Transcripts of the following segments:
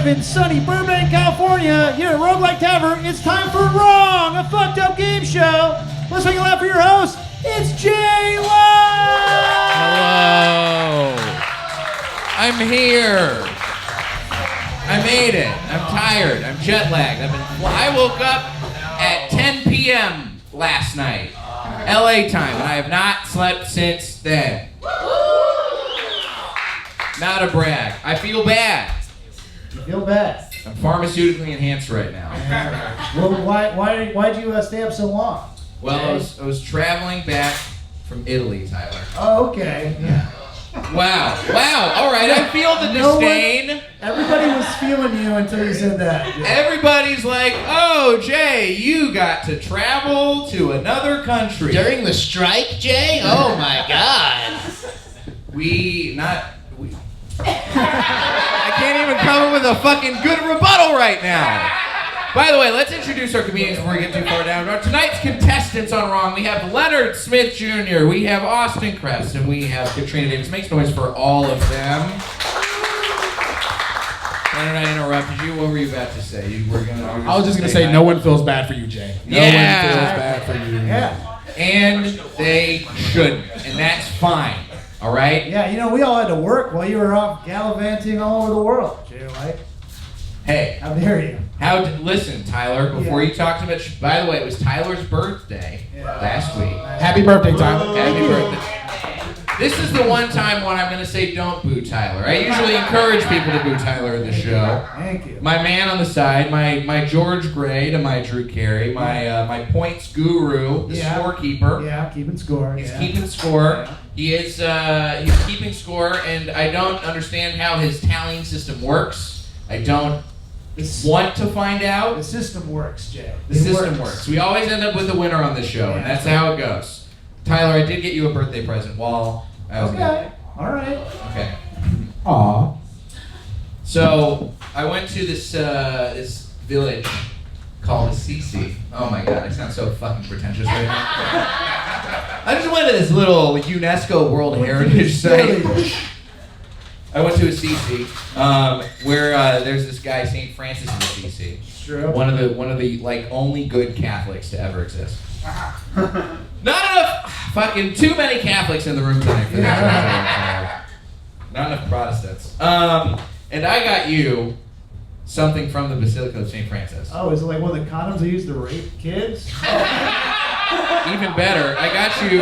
live in sunny Burbank, California, here at Roguelike Tavern. It's time for Wrong, a fucked up game show. Let's make it loud for your host. It's Jay Love! Hello. I'm here. I made it. I'm tired. I'm jet lagged. I woke up at 10 p.m. last night, LA time, and I have not slept since then. Not a brag. I feel bad. You feel bad? I'm pharmaceutically enhanced right now. Well, why'd you stay up so long? Well, I was traveling back from Italy, Tyler. Oh, okay. Yeah. Wow. All right, I feel the disdain. Everybody was feeling you until you said that. Yeah. Everybody's like, oh, Jay, you got to travel to another country. During the strike, Jay? Oh, my God. I can't even come up with a fucking good rebuttal right now. By the way, let's introduce our comedians before we get too far down. Tonight's contestants on Wrong, we have Leonard Smith Jr., we have Austin Kress, and we have Katrina Davis. Make noise for all of them. Leonard, I interrupted you. What were you about to say? I was just going to say no one feels bad for you, Jay. No one feels bad for you. Yeah. And they shouldn't, and that's fine. All right? Yeah, we all had to work while you were off gallivanting all over the world, Jay. Hey. How dare you? Listen, Tyler, before you talked about... By the way, it was Tyler's birthday last week. Happy birthday, Tyler. Happy birthday. This is the one time when I'm going to say don't boo Tyler. I usually encourage people to boo Tyler in the show. Thank you. My man on the side, my George Gray to my Drew Carey, my points guru, the scorekeeper. Yeah, keeping score. He's keeping score. Yeah. He's keeping score, and I don't understand how his tallying system works. I don't want to find out. The system works, Jay. The system works. We always end up with a winner on the show, and that's how it goes. Tyler, I did get you a birthday present while I was Okay. All right. Okay. Aw. So I went to this village called Assisi. Oh my God, I sound so fucking pretentious right now. I just went to this little UNESCO World Heritage Site. I went to Assisi, where there's this guy, St. Francis of Assisi. True. One of the like only good Catholics to ever exist. Not enough fucking too many Catholics in the room tonight for that. Not enough Protestants. And I got you something from the Basilica of St. Francis. Oh, is it like one of the condoms they use to rape kids? Even better, I got you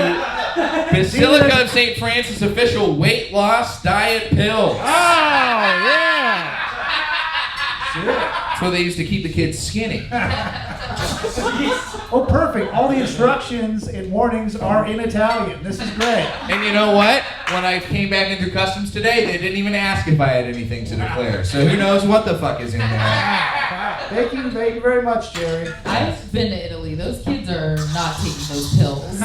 Basilica of St. Francis official weight loss diet pills. Oh, yeah. That's what they used to keep the kids skinny. Oh, perfect. All the instructions and warnings are in Italian. This is great. And you know what? When I came back in through customs today, they didn't even ask if I had anything to declare. So who knows what the fuck is in there. Thank you very much, Jerry. I've been to Italy. Those kids are not taking those pills.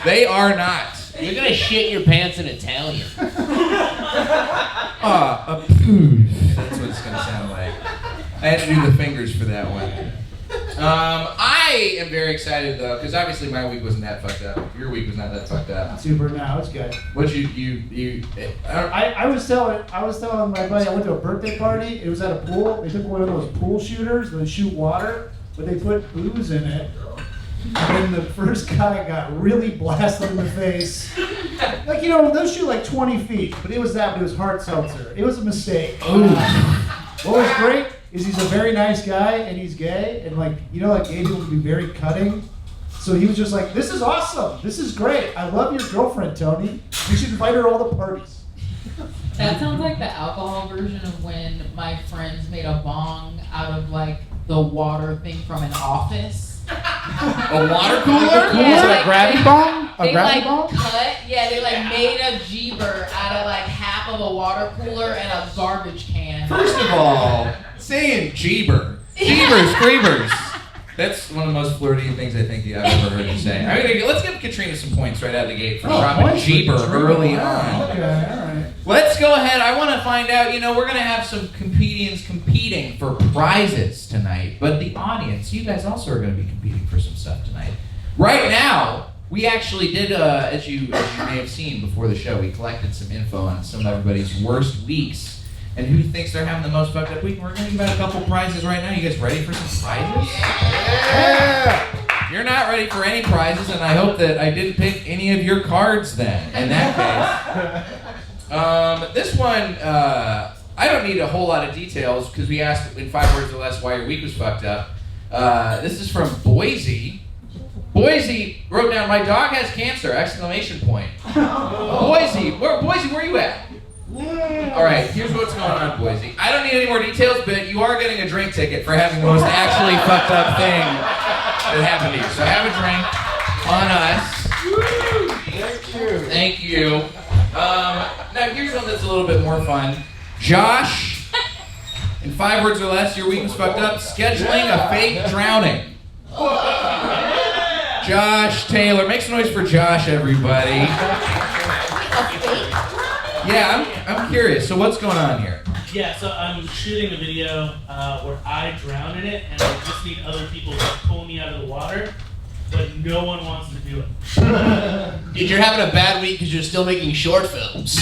They are not. You're going to shit your pants in Italian. That's what it's going to sound like. I had to do the fingers for that one. I am very excited though, because obviously my week wasn't that fucked up. Your week was not that fucked up. Super. Now it's good. What you? I was telling my buddy I went to a birthday party. It was at a pool. They took one of those pool shooters that shoot water, but they put booze in it. And then the first guy got really blasted in the face. Like, those shoot like 20 feet, but it was hard seltzer. It was a mistake. What was great is he's a very nice guy and he's gay, and gay people can be very cutting. So he was just like, this is awesome. This is great. I love your girlfriend, Tony. You should invite her to all the parties. That sounds like the alcohol version of when my friends made a bong out of the water thing from an office. A water cooler? Yeah, a gravity bomb? They made a Jeeber out of half of a water cooler and a garbage can. First of all, saying Jeeber. Jeebers, creepers. That's one of the most flirty things I think I've ever heard you say. Let's give Katrina some points right out of the gate for dropping Jeeber early on. Okay, all right. Let's go ahead. I want to find out, we're going to have some comedians competing for prizes tonight, but the audience, you guys also are going to be competing for some stuff tonight. Right now, we actually did, as you may have seen before the show, we collected some info on some of everybody's worst weeks and who thinks they're having the most fucked up week. We're gonna give out a couple prizes right now. You guys ready for some prizes? Yeah. You're not ready for any prizes, and I hope that I didn't pick any of your cards then. In that case, this one I don't need a whole lot of details because we asked in 5 words or less why your week was fucked up. This is from Boise. Boise wrote down, "My dog has cancer!" Exclamation point. Boise, where are you at? All right, here's what's going on, Boise. I don't need any more details, but you are getting a drink ticket for having the most actually fucked up thing that happened to you. So have a drink on us. Thank you. Now here's one that's a little bit more fun. Josh, in 5 words or less, your week was fucked up. Scheduling a fake drowning. Josh Taylor, make some noise for Josh, everybody. Yeah, I'm curious. So what's going on here? Yeah, so I'm shooting a video where I drown in it, and I just need other people to pull me out of the water, but no one wants to do it. Dude, you're having a bad week because you're still making short films.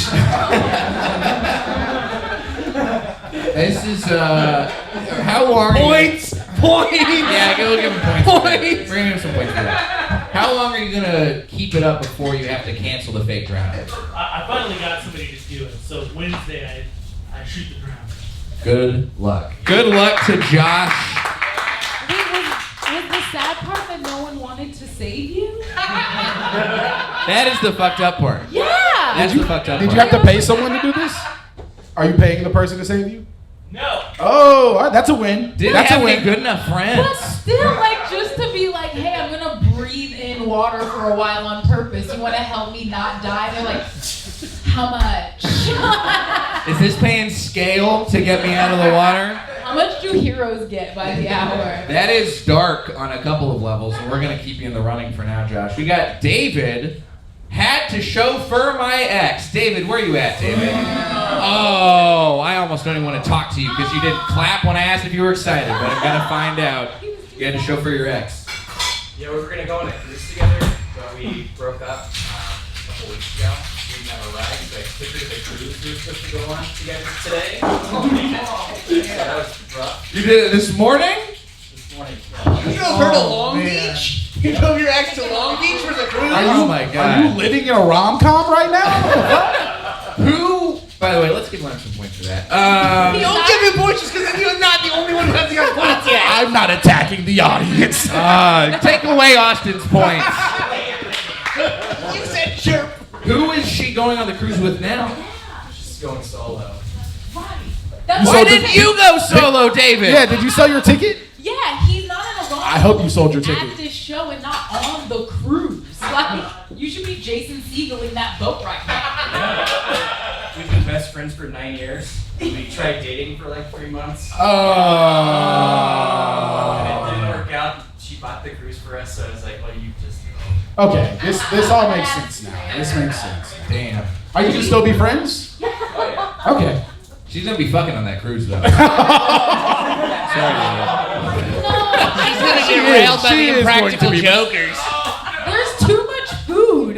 This is, how long Points! Yeah, we'll give him points. Points! We're gonna give him some points for that. How long are you gonna keep it up before you have to cancel the fake drowning? I finally got somebody to do it, so Wednesday I shoot the drown. Good luck. Good luck to Josh. Wait, was the sad part that no one wanted to save you? That is the fucked up part. Yeah! That's the fucked up Did part. you have to pay someone to do this? Are you paying the person to save you? No! Oh, all right, that's a win. Didn't That's have a any win. good enough friends. But still, like, just to be like, hey, I'm gonna breathe in water for a while on purpose. You wanna help me not die? They're like, how much? Is this paying scale to get me out of the water? How much do heroes get by the hour? That is dark on a couple of levels, and we're gonna keep you in the running for now, Josh. We got David. Had to chauffeur my ex. David, where you at, David? Oh, I almost don't even want to talk to you because you didn't clap when I asked if you were excited, but I'm gonna find out. You had to chauffeur your ex. Yeah, we were gonna go on a cruise together, but we broke up a couple weeks ago. We didn't have a ride, so I pictured the cruise we were supposed to go on together today. Yeah, that was rough You did it this morning? this morning. You drove her to Long Beach? You drove your ex to Long Beach for the cruise? Oh my Are you god. living in a rom-com right now? Who, by the way, let's give Leonard some points for that. Don't give him points just because you're not the only one who has the points yet. I'm not attacking the audience. Take away Austin's points. You said chirp. Who is she going on the cruise with now? Just going solo. That's Why sold didn't you go solo, David? Yeah, did you sell your ticket? Yeah, he's not in a wrong. I hope you sold your ticket. At this show and not on the cruise. Like, you should be Jason Segel in that boat right now. We've been best friends for 9 years. We tried dating for like 3 months. Oh. And it didn't work out. She bought the cruise for us, so I was like, well, you just Okay, this all makes sense now. This makes sense. Damn. Are you gonna still be friends? Okay. She's gonna be fucking on that cruise though. She's gonna get railed by She the is going impractical to be- jokers. There's too much food.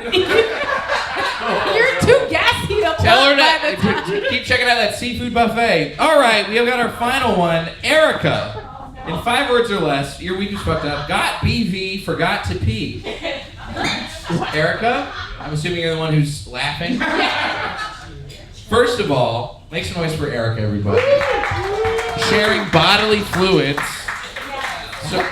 You're too gassy to Tell her fuck by the time. to keep checking out that seafood buffet. All right, we have got our final one. Erica, in 5 words or less, your week was fucked up. Got BV, forgot to pee. Erica, I'm assuming you're the one who's laughing. First of all, make some noise for Erica, everybody. Sharing bodily fluids. So,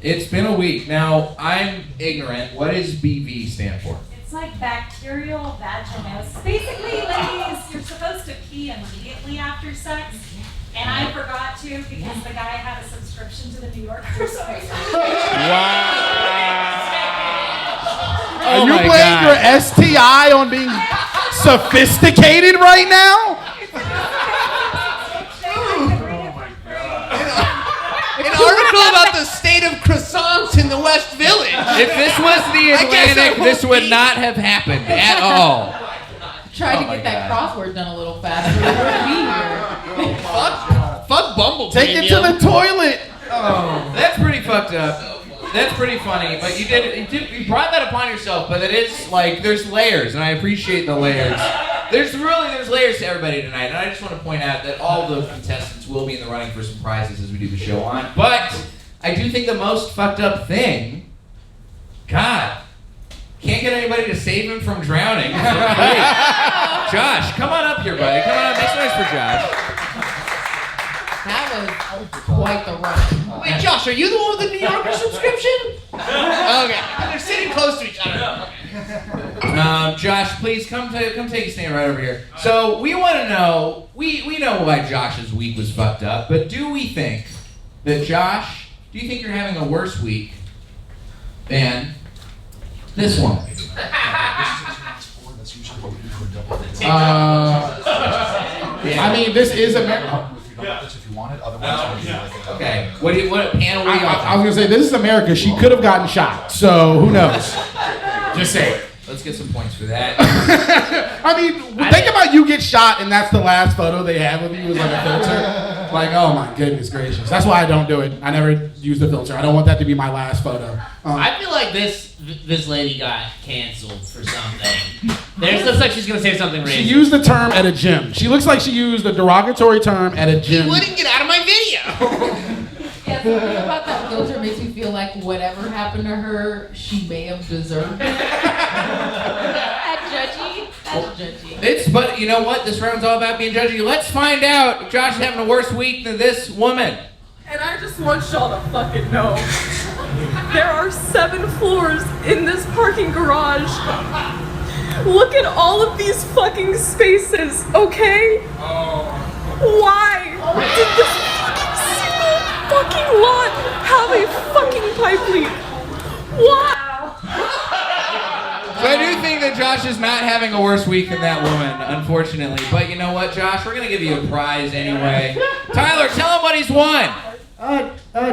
it's been a week. Now, I'm ignorant. What does BV stand for? It's like bacterial vaginos. Basically, ladies, you're supposed to pee immediately after sex. And I forgot to because the guy had a subscription to the New York newspaper. Are you my blaming God. your STI on being sophisticated right now? An article about the state of croissants in the West Village. If this was the I guess I Atlantic, won't this would be- not have happened at all. Tried Oh to my get that God. crossword done a little faster. We wouldn't be here. Fuck Bumble Take it to the toilet. Oh, that's pretty fucked up. That's pretty funny, but you brought that upon yourself. But it is like there's layers, and I appreciate the layers. There's layers to everybody tonight, and I just want to point out that all the contestants will be in the running for some prizes as we do the show on. But I do think the most fucked up thing, God, can't get anybody to save him from drowning. Josh, come on up here, buddy. Come on up. Make some noise for Josh. That was quite the run. Wait, Josh, are you the one with the New Yorker subscription? Okay, they're sitting close to each other. Josh, please come take a stand right over here. So we want to know, we know why Josh's week was fucked up, but do you think you're having a worse week than this one? I mean, this is America. If you want it, otherwise, Okay. What panel are you on? I was gonna say this is America. She could have gotten shot, so who knows? Just say. Let's get some points for that. I mean, think about you get shot and that's the last photo they have of you is like a filter. Like, oh my goodness gracious. That's why I don't do it. I never use the filter. I don't want that to be my last photo. I feel like this lady got canceled for something. There's looks like she's gonna say something racist. She used the term at a gym. She looks like she used a derogatory term at a gym. She wouldn't get out of my video. Yeah, something about that filter makes me feel like whatever happened to her, she may have deserved it. That's judgy. But you know what? This round's all about being judgy. Let's find out if Josh is having a worse week than this woman. And I just want y'all to fucking know. There are 7 floors in this parking garage. Look at all of these fucking spaces, okay? Why did this fucking lot have a fucking pipe leak? Why? So I do think that Josh is not having a worse week than that woman, unfortunately. But you know what, Josh? We're gonna give you a prize anyway. Tyler, tell him what he's won.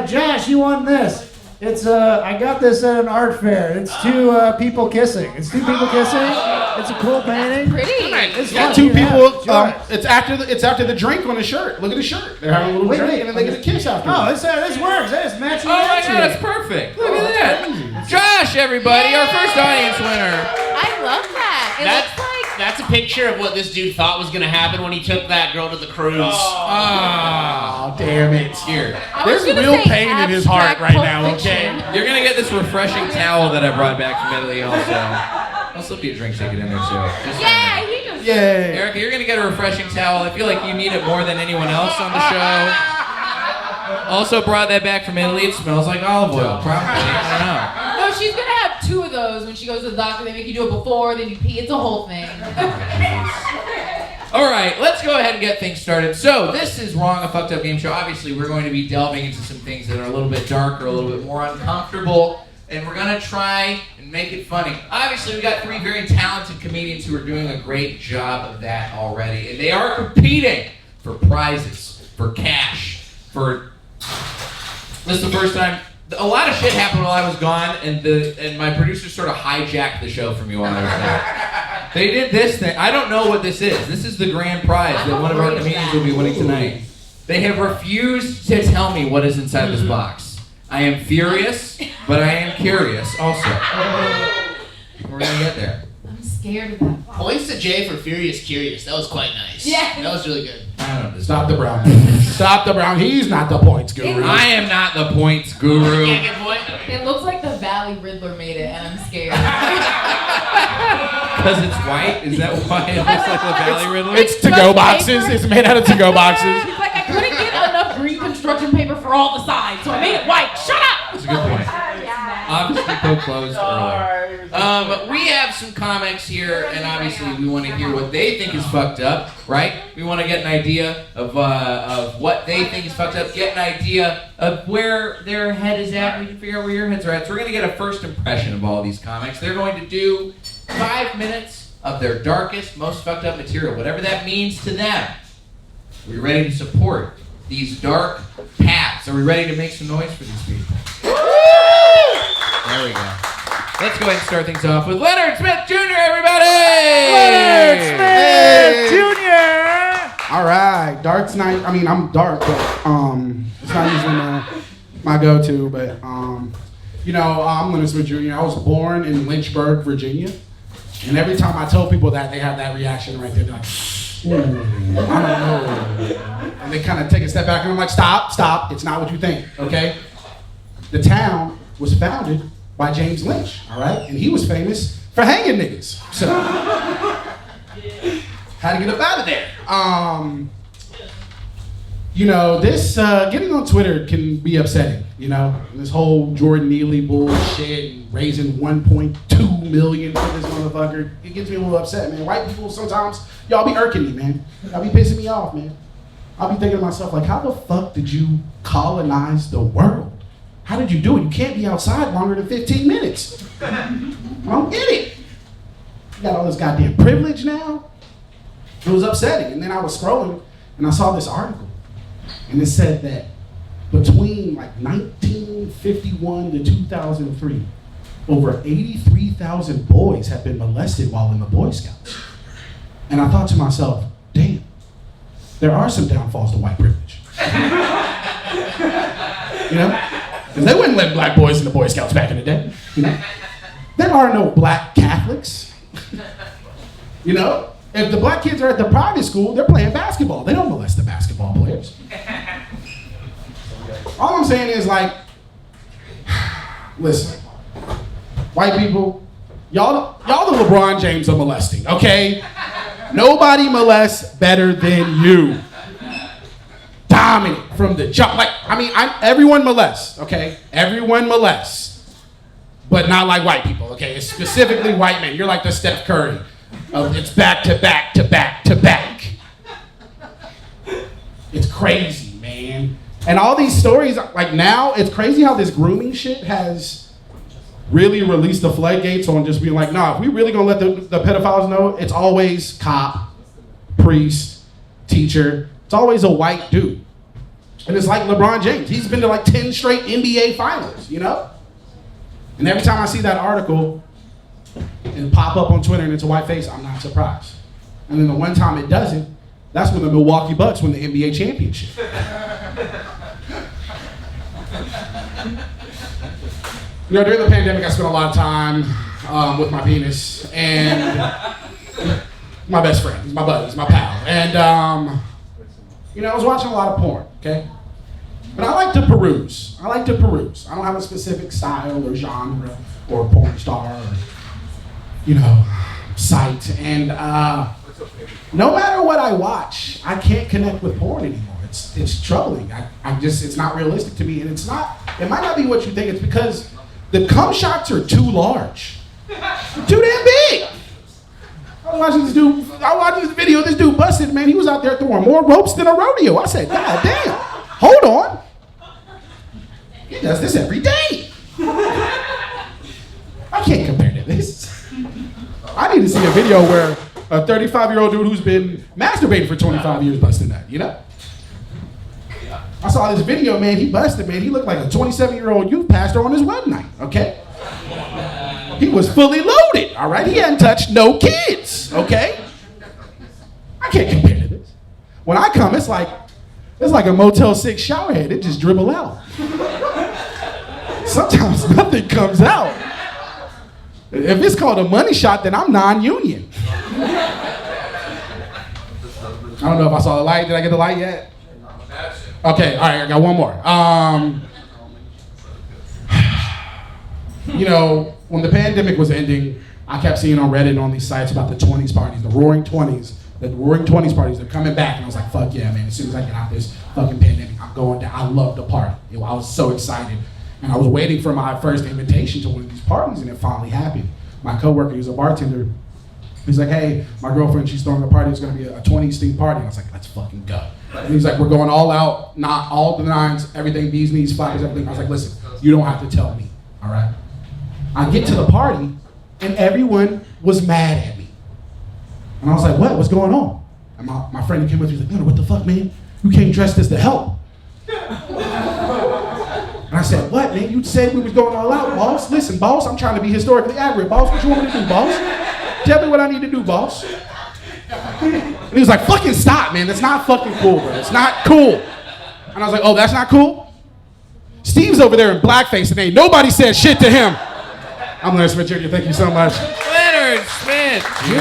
Josh, you won this. It's I got this at an art fair. It's 2 people kissing. It's 2 people kissing. It's a cool painting. Pretty. It's Yeah, fun. 2 people. Sure. It's after the drink on the shirt. Look at the shirt. They're having a little drink and then they get a kiss after. Oh, this works. It's matching. Oh my God, that's perfect. Look at that. Josh, everybody, our first audience winner. I love that. It looks like That's a picture of what this dude thought was gonna happen when he took that girl to the cruise. Oh, damn it. Here. There's real pain in his heart right now, okay? You're gonna get this refreshing towel that I brought back from Italy also. I'll slip you a drink ticket in there too. yeah, he just. Yay. Erica, you're gonna get a refreshing towel. I feel like you need it more than anyone else on the show. Also brought that back from Italy. It smells like olive oil, probably. I don't know. No, she's gonna have 2 of those when she goes to the doctor. They make you do it before, then you pee. It's a whole thing. All right, let's go ahead and get things started. So this is Wrong, a Fucked Up Game Show. Obviously, we're going to be delving into some things that are a little bit darker, a little bit more uncomfortable, and we're gonna try and make it funny. Obviously, we got 3 very talented comedians who are doing a great job of that already, and they are competing for prizes, for cash, for. This is the first time. A lot of shit happened while I was gone, and my producers sort of hijacked the show from me while I was gone. They did this thing. I don't know what this is. This is the grand prize that one of our comedians will be winning tonight. They have refused to tell me what is inside this box. I am furious, but I am curious also. We're gonna get there. I'm scared of that. Points to Jay for Furious Curious. That was quite nice. Yeah. That was really good. I don't know. Stop the brown. Stop the brown. He's not the points guru. I am not the points guru. Yeah, good point. It looks like the Valley Riddler made it, and I'm scared. Because it's white? Is that why it looks like the Valley Riddler? It's to-go boxes. It's made out of to-go boxes. He's like, I couldn't get enough green construction paper for all the sides, so I made it white. Shut up! That's a good point. Obviously, Poe closed earlier. We have some comics here, and obviously we want to hear what they think is fucked up, right? We want to get an idea of what they think is fucked up, get an idea of where their head is at. We can figure out where your heads are at. So we're going to get a first impression of all these comics. They're going to do 5 minutes of their darkest, most fucked up material, whatever that means to them. Are we ready to support these dark paths? Are we ready to make some noise for these people? There we go. Let's go ahead and start things off with Leonard Smith Jr., everybody! Leonard Smith Jr. All right, dark's not. I mean, I'm dark, but it's not usually my go-to. But I'm Leonard Smith Jr. I was born in Lynchburg, Virginia. And every time I tell people that, they have that reaction right there. They're like, ooh, I don't know. And they kind of take a step back, and I'm like, stop. It's not what you think, okay? The town was founded by James Lynch, all right? And he was famous for hanging niggas. So, had to get up out of there. This getting on Twitter can be upsetting, This whole Jordan Neely bullshit and raising $1.2 million for this motherfucker, it gets me a little upset, man. White people sometimes, y'all be irking me, man. Y'all be pissing me off, man. I'll be thinking to myself, like, how the fuck did you colonize the world? How did you do it? You can't be outside longer than 15 minutes. I don't get it. You got all this goddamn privilege now. It was upsetting. And then I was scrolling and I saw this article. And it said that between like 1951 to 2003, over 83,000 boys have been molested while in the Boy Scouts. And I thought to myself, damn, there are some downfalls to white privilege. Because they wouldn't let black boys in the Boy Scouts back in the day. There are no black Catholics. If the black kids are at the private school, they're playing basketball. They don't molest the basketball players. All I'm saying is, like, listen, white people, y'all the LeBron James of molesting, okay? Nobody molests better than you. Dominant from the jump. Everyone molests, okay? Everyone molests. But not like white people, okay? It's specifically white men. You're like the Steph Curry. It's back to back to back to back. It's crazy, man. And all these stories, like now, it's crazy how this grooming shit has really released the floodgates on just being like, nah, if we really gonna let the pedophiles know, it's always cop, priest, teacher. It's always a white dude. And it's like LeBron James. He's been to like 10 straight NBA finals, And every time I see that article and pop up on Twitter and it's a white face, I'm not surprised. And then the one time it doesn't, that's when the Milwaukee Bucks win the NBA championship. During the pandemic, I spent a lot of time with my penis and my best friend. He's my buddy, he's my pal. And, I was watching a lot of porn, okay? But I like to peruse. I don't have a specific style or genre or porn star or, site. And no matter what I watch, I can't connect with porn anymore. It's troubling. It's not realistic to me. And it might not be what you think. It's because the cum shots are too large. Too damn big. I was watching this video, this dude busted, man. He was out there throwing more ropes than a rodeo. I said, God damn, hold on. He does this every day. I can't compare to this. I need to see a video where a 35-year-old dude who's been masturbating for 25 years busted that, I saw this video, man, he busted, man. He looked like a 27-year-old youth pastor on his wedding night, okay? He was fully loaded, all right? He hadn't touched no kids, okay? I can't compare to this. When I come, it's like a Motel 6 shower head. It just dribble out. Sometimes nothing comes out. If it's called a money shot, then I'm non-union. I don't know if I saw the light. Did I get the light yet? Okay, all right, I got one more. When the pandemic was ending, I kept seeing on Reddit and on these sites about the 20s parties, the Roaring 20s. The Roaring 20s parties, they're coming back. And I was like, fuck yeah, man. As soon as I get out this fucking pandemic, I'm going down. I love the party. I was so excited. And I was waiting for my first invitation to one of these parties, and it finally happened. My coworker, he was a bartender. He's like, hey, my girlfriend, she's throwing a party. It's going to be a 20s themed party. And I was like, let's fucking go. And he's like, we're going all out, not all the nines, everything, bees, knees, flappers, everything. I was like, listen, you don't have to tell me, all right? I get to the party, and everyone was mad at me. And I was like, what's going on? And my friend who came with me was like, Leonard, what the fuck, man? You came dressed as the help. And I said, what, man? You said we was going all out, boss. Listen, boss, I'm trying to be historically accurate, boss. What you want me to do, boss? Tell me what I need to do, boss. And he was like, fucking stop, man. That's not fucking cool, bro. It's not cool. And I was like, oh, that's not cool? Steve's over there in blackface and ain't nobody said shit to him. I'm Leonard Smith Jr. Thank you so much. Leonard Leonard Smith Jr.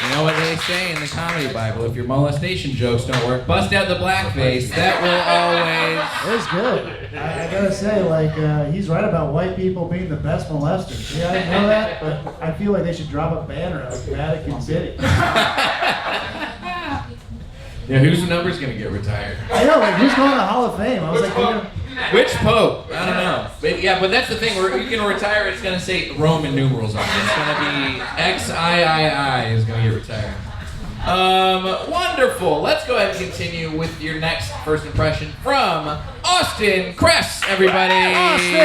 You know what they say in the comedy Bible? If your molestation jokes don't work, bust out the blackface. That will always. It was good. I gotta say, like, he's right about white people being the best molesters. Yeah, I didn't know that, but I feel like they should drop a banner out of Vatican City. Yeah, whose number's gonna get retired? I know, like, who's going to the Hall of Fame? I was like, which pope? I don't know. But yeah, but that's the thing. You can retire. It's gonna say Roman numerals on it. It's gonna be XIII is gonna get retired. Wonderful. Let's go ahead and continue with your next first impression from Austin Kress, everybody. Austin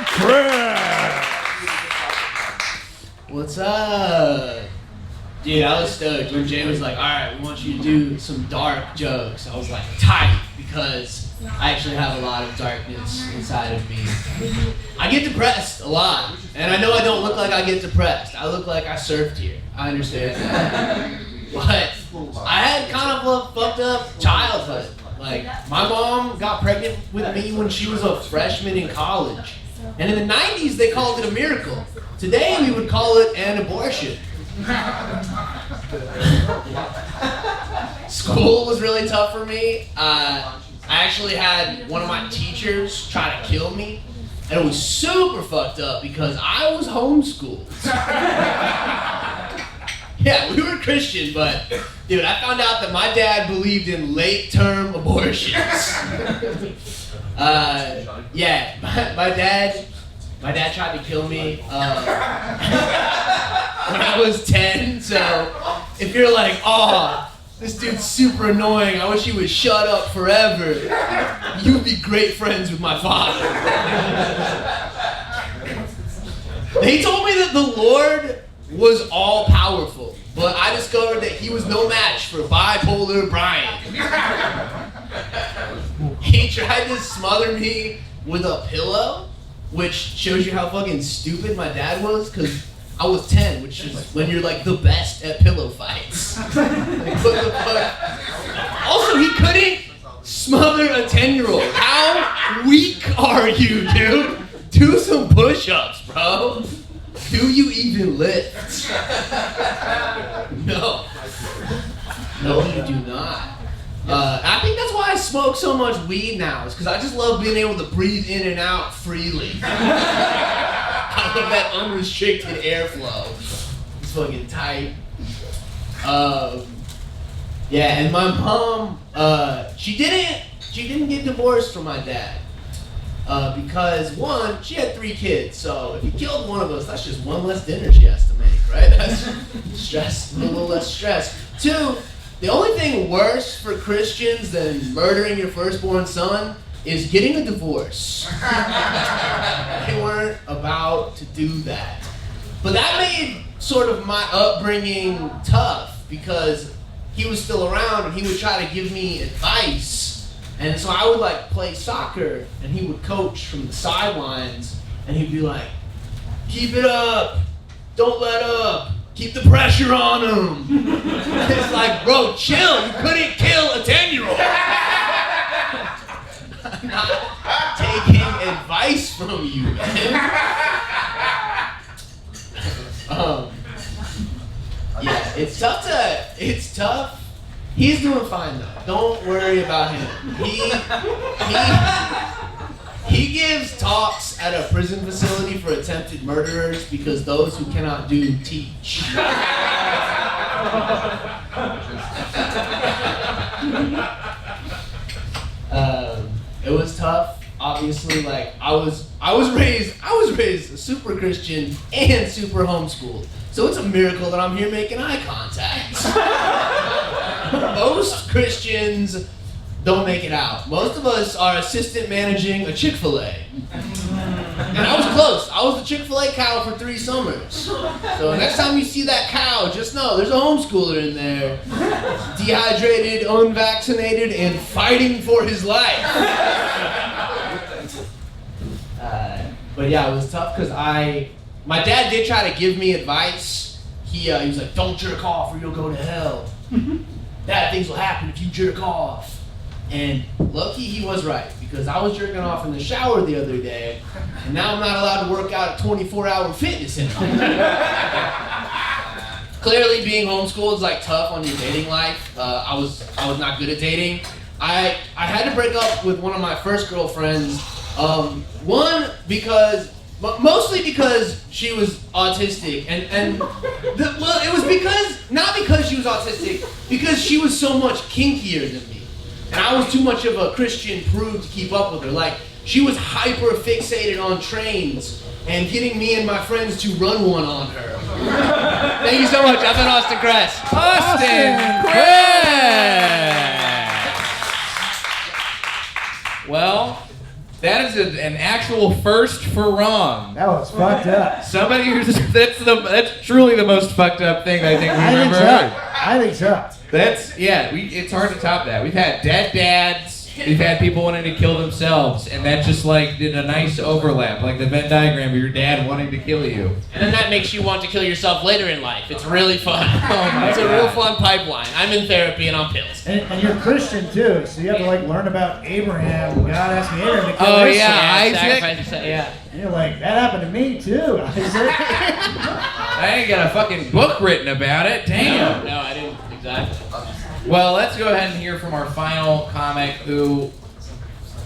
Kress. What's up? Dude, I was stoked when Jay was like, alright, we want you to do some dark jokes. I was like, tight, because I actually have a lot of darkness inside of me. I get depressed a lot, and I know I don't look like I get depressed. I look like I surfed here. I understand that. But I had kind of a fucked up childhood. Like, my mom got pregnant with me when she was a freshman in college. And in the 90s, they called it a miracle. Today, we would call it an abortion. School was really tough for me. I actually had one of my teachers try to kill me, and it was super fucked up because I was homeschooled. Yeah, we were Christian, but dude, I found out that my dad believed in late-term abortions. Yeah, my dad tried to kill me when I was 10, so if you're like, oh, this dude's super annoying, I wish he would shut up forever, you'd be great friends with my father. They told me that the Lord was all-powerful, but I discovered that he was no match for bipolar Brian. He tried to smother me with a pillow, which shows you how fucking stupid my dad was, because I was 10, which is when you're like the best at pillow fights. Like, what the fuck? Also, he couldn't smother a 10-year-old. How weak are you, dude? Do some push-ups, bro. Do you even lift? No. No, you do not. I think that's why I smoke so much weed now, is because I just love being able to breathe in and out freely. I love that unrestricted airflow. It's fucking tight. Yeah, and my mom, she didn't get divorced from my dad. Because one, she had 3 kids, so if you killed one of us, that's just one less dinner she has to make, right? That's stress, a little less stress. 2, the only thing worse for Christians than murdering your firstborn son is getting a divorce. They weren't about to do that. But that made sort of my upbringing tough, because he was still around and he would try to give me advice. And so I would like play soccer and he would coach from the sidelines and he'd be like, keep it up, don't let up, keep the pressure on him. It's like, bro, chill, you couldn't kill a 10-year-old. I'm not taking advice from you, man. Yeah, it's tough. He's doing fine though. Don't worry about him. He gives talks at a prison facility for attempted murderers because those who cannot do teach. It was tough. Obviously, like I was raised a super Christian and super homeschooled. So it's a miracle that I'm here making eye contact. Most Christians don't make it out. Most of us are assistant managing a Chick-fil-A. And I was close. I was the Chick-fil-A cow for 3 summers. So next time you see that cow, just know there's a homeschooler in there. Dehydrated, unvaccinated, and fighting for his life. But yeah, it was tough because my dad did try to give me advice. He was like, don't jerk off or you'll go to hell. Bad things will happen if you jerk off. And low-key, he was right, because I was jerking off in the shower the other day, and now I'm not allowed to work out at 24-hour fitness center. Clearly, being homeschooled is like tough on your dating life. I was not good at dating. I had to break up with one of my first girlfriends. Mostly because she was autistic, and it was not because she was autistic, because she was so much kinkier than me, and I was too much of a Christian prude to keep up with her. Like, she was hyper fixated on trains and getting me and my friends to run one on her. Thank you so much. I've been Austin Kress. Austin Kress! Well, that is an actual first for wrong. That was fucked up. Somebody who's that's truly the most fucked up thing I think we've ever heard. I think so. It's hard to top that. We've had dead dads. We've had people wanting to kill themselves, and that just like did a nice overlap, like the Venn diagram of your dad wanting to kill you. And then that makes you want to kill yourself later in life. It's really fun. It's a God. real fun pipeline. I'm in therapy and on pills. And you're Christian too, so you have to like learn about Abraham. God asked me Abraham to kill Oh his yeah, son. Isaac. Yeah. And you're like, that happened to me too, Isaac. I ain't got a fucking book written about it. Damn. No, I didn't. Exactly. Well, let's go ahead and hear from our final comic, who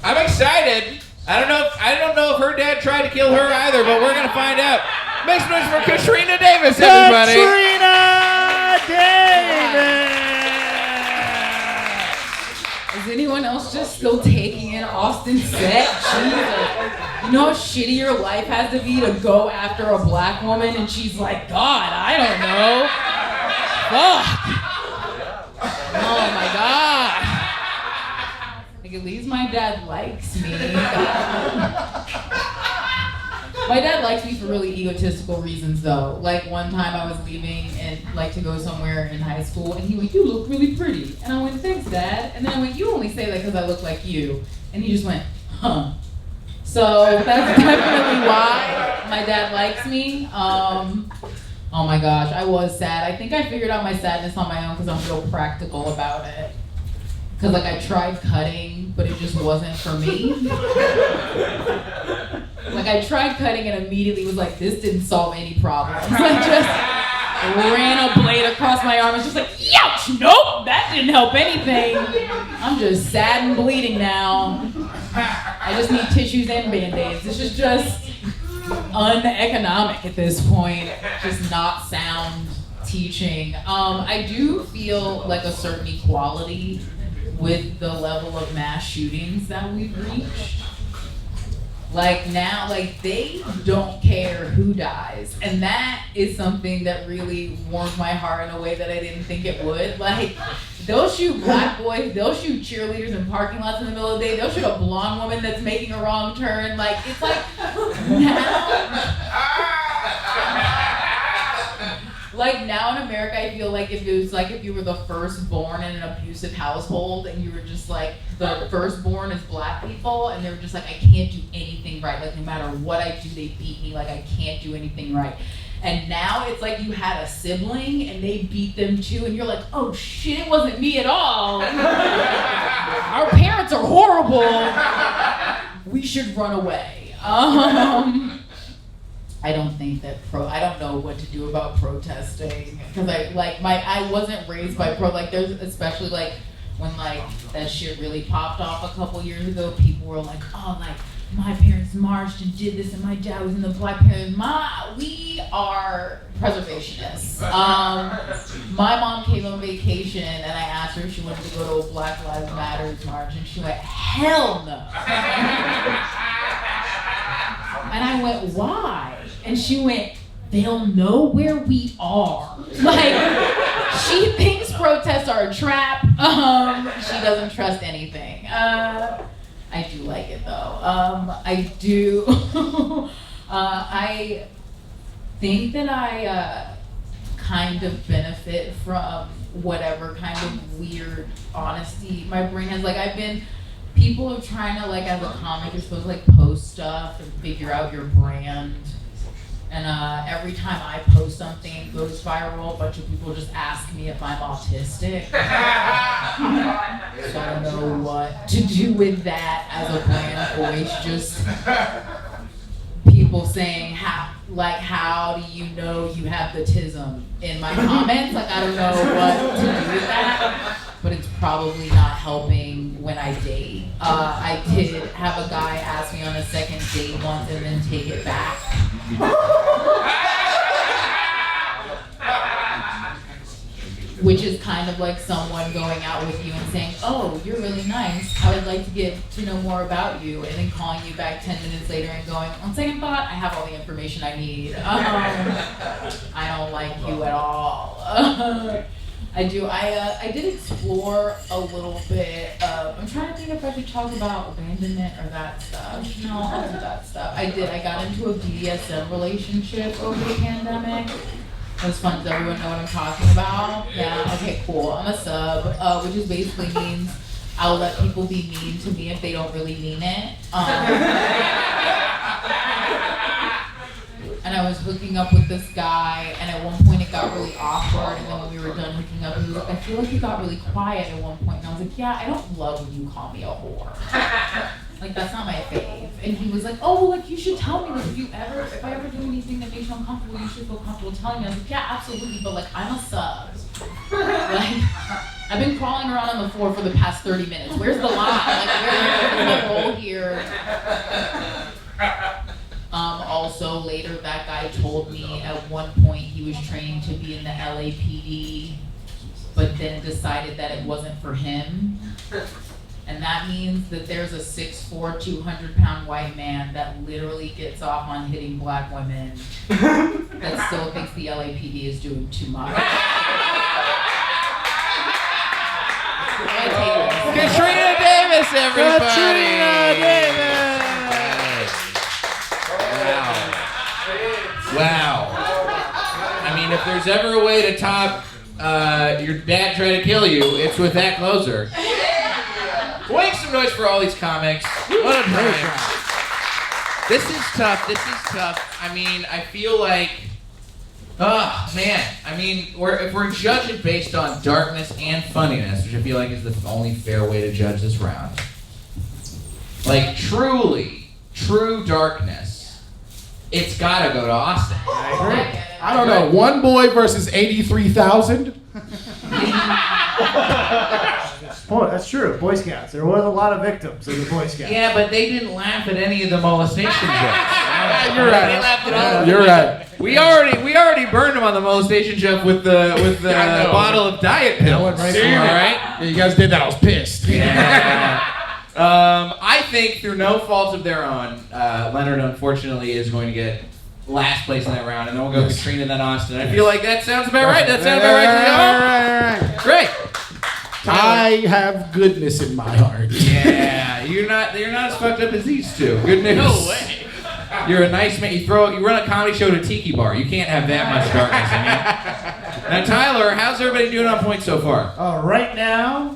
I'm excited. I don't know if her dad tried to kill her either, but we're gonna find out. Make some noise for Katrina Davis, everybody. Katrina Davis. Is anyone else just still taking in Austin's set? Jesus. You know how shitty your life has to be to go after a black woman, and she's like, God, I don't know. Fuck. Oh my God. Like, at least my dad likes me. My dad likes me for really egotistical reasons though. Like one time I was leaving and like to go somewhere in high school and he went, you look really pretty. And I went, thanks Dad. And then I went, you only say that because I look like you. And he just went, huh. So that's definitely why my dad likes me. Oh my gosh, I was sad. I think I figured out my sadness on my own because I'm real practical about it. Because like I tried cutting, but it just wasn't for me. Like I tried cutting and immediately was like, this didn't solve any problems. I just ran a blade across my arm and was just like, ouch, nope, that didn't help anything. I'm just sad and bleeding now. I just need tissues and Band-Aids. This is just uneconomic at this point, just not sound teaching. I do feel like a certain equality with the level of mass shootings that we've reached. Like now, like they don't care who dies. And that is something that really warmed my heart in a way that I didn't think it would. Like they'll shoot black boys, they'll shoot cheerleaders in parking lots in the middle of the day, they'll shoot a blonde woman that's making a wrong turn. Like it's like now in America, I feel like if it was like if you were the firstborn in an abusive household and you were just like the firstborn is black people and they were just like, I can't do anything right. Like no matter what I do, they beat me. Like I can't do anything right. And now it's like you had a sibling and they beat them too and you're like, oh shit, it wasn't me at all. Our parents are horrible. We should run away. I don't think that I don't know what to do about protesting because I wasn't raised by like there's especially like when like that shit really popped off a couple years ago, people were like, oh, like my parents marched and did this and my dad was in the Black Panther. We are preservationists. My mom came on vacation and I asked her if she wanted to go to a Black Lives Matter march and she went, hell no. And I went, why? And she went, they'll know where we are. Like, she thinks protests are a trap. She doesn't trust anything. I do like it though. I do. I think that I kind of benefit from whatever kind of weird honesty my brain has. Like people are trying to like as a comic you're supposed to like post stuff and figure out your brand. And every time I post something it goes viral, a bunch of people just ask me if I'm autistic. So I don't know what to do with that as a bland voice. Just people saying how do you know you have the tism in my comments? Like I don't know what to do with that. But it's probably not helping when I date. I did have a guy ask me on a second date once and then take it back. Which is kind of like someone going out with you and saying, oh, you're really nice. I would like to get to know more about you. And then calling you back 10 minutes later and going, on second thought, I have all the information I need. I don't like you at all. I did explore a little bit. I'm trying to think if I should talk about abandonment or that stuff. No, I'll do that stuff. I got into a BDSM relationship over the pandemic. It was fun. Does everyone know what I'm talking about? Yeah, okay, cool. I'm a sub, which is basically means I'll let people be mean to me if they don't really mean it. And I was hooking up with this guy, and at one point it got really awkward, and then when we were done hooking up, he was like, I feel like you got really quiet at one point, and I was like, yeah, I don't love when you call me a whore. Like, that's not my fave. And he was like, oh, well, like, you should tell me, like, if I ever do anything that makes you uncomfortable, you should feel comfortable telling me. I was like, yeah, absolutely, but, like, I'm a sub. Like, I've been crawling around on the floor for the past 30 minutes. Where's the line? Like, where's my role here? Also, later, that guy told me at one point he was training to be in the LAPD, but then decided that it wasn't for him. And that means that there's a 6'4", 200-pound white man that literally gets off on hitting black women that still thinks the LAPD is doing too much. Katrina Davis, everybody! Katrina Davis! Wow. I mean, if there's ever a way to top your dad trying to kill you, it's with that closer. Make some noise for all these comics. What a time. This is tough. I mean, I feel like, oh man. I mean, if we're judging based on darkness and funniness, which I feel like is the only fair way to judge this round. Like, true darkness, it's gotta go to Austin. I agree. I don't know. One boy versus 83,000. Boy, that's true. Boy Scouts. There was a lot of victims of the Boy Scouts. Yeah, but they didn't laugh at any of the molestation jokes. You're right. They laughed at all of them. You're right. We already burned him on the molestation joke with the bottle of diet pills. Right, all right. Yeah, you guys did that. I was pissed. Yeah. I think through no fault of their own, Leonard unfortunately is going to get last place in that round, and then we'll go Katrina, then Austin. I feel like that sounds about right. That sounds about right to me. Right. Great. I have goodness in my heart. Yeah, you're not as fucked up as these two. Good news. No way. You're a nice man. You run a comedy show at a tiki bar. You can't have that much darkness in you. Now, Tyler, how's everybody doing on points so far? Right now,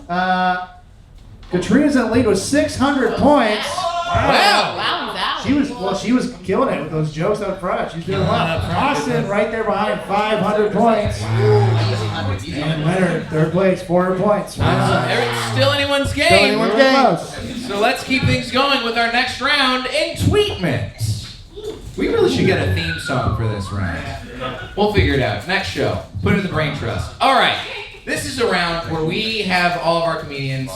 Katrina's in the lead with 600 points. Wow. She was killing it with those jokes up front. She's doing well. Austin right there behind, 500 points. And Leonard, third place, 400 points. Still anyone's game. So let's keep things going with our next round, Entweetment. We really should get a theme song for this round. We'll figure it out. Next show. Put it in the brain trust. All right. This is a round where we have all of our comedians,